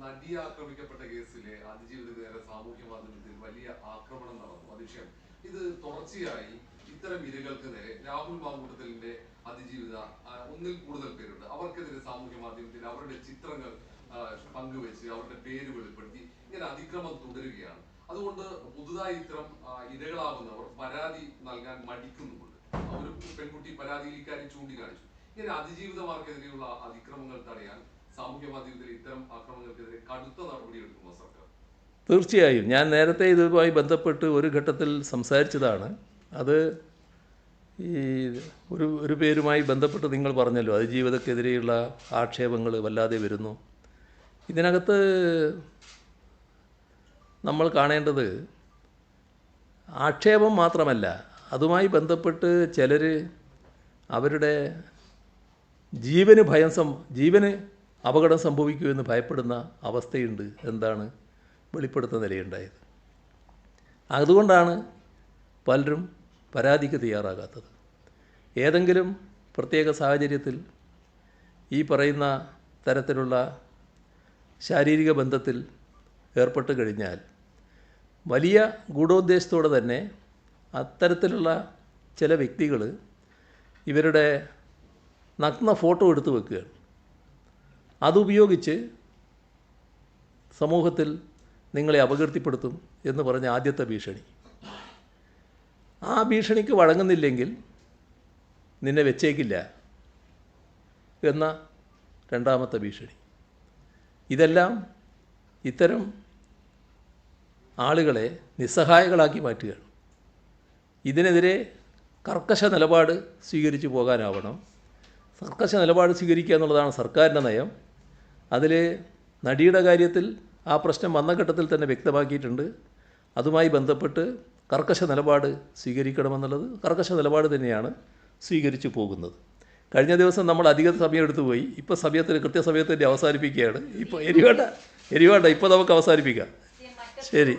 നടിയെ ആക്രമിക്കപ്പെട്ട കേസിലെ അതിജീവിതയ്ക്ക് നേരെ സാമൂഹ്യ മാധ്യമത്തിൽ വലിയ ആക്രമണം നടന്നു. അതിശയം ഇത് തുടർച്ചയായി ഇത്തരം ഇരകൾക്ക് നേരെ രാഹുൽ മാങ്കൂട്ടത്തിലിന്റെ അതിജീവിത ഒന്നിൽ കൂടുതൽ പേരുണ്ട്. അവർക്കെതിരെ സാമൂഹ്യ മാധ്യമത്തിൽ അവരുടെ ചിത്രങ്ങൾ പങ്കുവെച്ച് അവരുടെ പേര് വെളിപ്പെടുത്തി ഇങ്ങനെ അതിക്രമം തുടരുകയാണ്. അതുകൊണ്ട് പുതുതായി ഇത്തരം ഇരകളാവുന്നവർ പരാതി നൽകാൻ മടിക്കുന്നുമുണ്ട്. ഒരു പെൺകുട്ടി പരാതിയിൽ ഇക്കാര്യം ചൂണ്ടിക്കാണിച്ചു. ഇങ്ങനെ അതിജീവിതമാർക്കെതിരെയുള്ള അതിക്രമങ്ങൾ തടയാൻ സാമൂഹ്യ മാധ്യമത്തിൽ ഇത്തരം ആക്രമണങ്ങൾക്കെതിരെ കടുത്ത നടപടിയെടുക്കുമോ സർക്കാർ? തീർച്ചയായും. ഞാൻ നേരത്തെ ഇതുമായി ബന്ധപ്പെട്ട് ഒരു ഘട്ടത്തിൽ സംസാരിച്ചതാണ്. അത് ഒരു പേരുമായി ബന്ധപ്പെട്ട് നിങ്ങൾ പറഞ്ഞല്ലോ, അതിജീവിതക്കെതിരെയുള്ള ആക്ഷേപങ്ങൾ വല്ലാതെ വരുന്നു. ഇതിനകത്ത് നമ്മൾ കാണേണ്ടത് ആക്ഷേപം മാത്രമല്ല, അതുമായി ബന്ധപ്പെട്ട് ചിലർ അവരുടെ ജീവന് അപകടം സംഭവിക്കുമെന്ന് ഭയപ്പെടുന്ന അവസ്ഥയുണ്ട്. എന്താണ് വെളിപ്പെടുത്തുന്ന നിലയുണ്ടായത്. അതുകൊണ്ടാണ് പലരും പരാതിക്ക് തയ്യാറാകാത്തത്. ഏതെങ്കിലും പ്രത്യേക സാഹചര്യത്തിൽ ഈ പറയുന്ന തരത്തിലുള്ള ശാരീരിക ബന്ധത്തിൽ ഏർപ്പെട്ട് കഴിഞ്ഞാൽ വലിയ ഗൂഢോദ്ദേശത്തോടെ തന്നെ അത്തരത്തിലുള്ള ചില വ്യക്തികൾ ഇവരുടെ നഗ്ന ഫോട്ടോ എടുത്തു വെക്കുകയാണ്. അതുപയോഗിച്ച് സമൂഹത്തിൽ നിങ്ങളെ അപകീർത്തിപ്പെടുത്തും എന്ന് പറഞ്ഞ ആദ്യത്തെ ഭീഷണി. ആ ഭീഷണിക്ക് വഴങ്ങുന്നില്ലെങ്കിൽ നിന്നെ വെച്ചേക്കില്ല എന്ന രണ്ടാമത്തെ ഭീഷണി. ഇതെല്ലാം ഇത്തരം ആളുകളെ നിസ്സഹായകളാക്കി മാറ്റുകയാണ്. ഇതിനെതിരെ കർക്കശ നിലപാട് സ്വീകരിച്ചു പോകാനാവണം. കർക്കശ നിലപാട് സ്വീകരിക്കുക എന്നുള്ളതാണ് സർക്കാരിൻ്റെ നയം. അതിൽ നടിയുടെ കാര്യത്തിൽ ആ പ്രശ്നം വന്ന ഘട്ടത്തിൽ തന്നെ വ്യക്തമാക്കിയിട്ടുണ്ട്. അതുമായി ബന്ധപ്പെട്ട് കർക്കശ നിലപാട് സ്വീകരിക്കണമെന്നുള്ളത് കർക്കശ നിലപാട് തന്നെയാണ് സ്വീകരിച്ചു പോകുന്നത്. കഴിഞ്ഞ ദിവസം നമ്മൾ അധിക സമയം എടുത്തു പോയി. ഇപ്പോൾ കൃത്യസമയത്ത് തന്നെ അവസാനിപ്പിക്കുകയാണ്. ഇപ്പോൾ എരിവേണ്ട ഇപ്പോൾ നമുക്ക് അവസാനിപ്പിക്കാം. ശരി.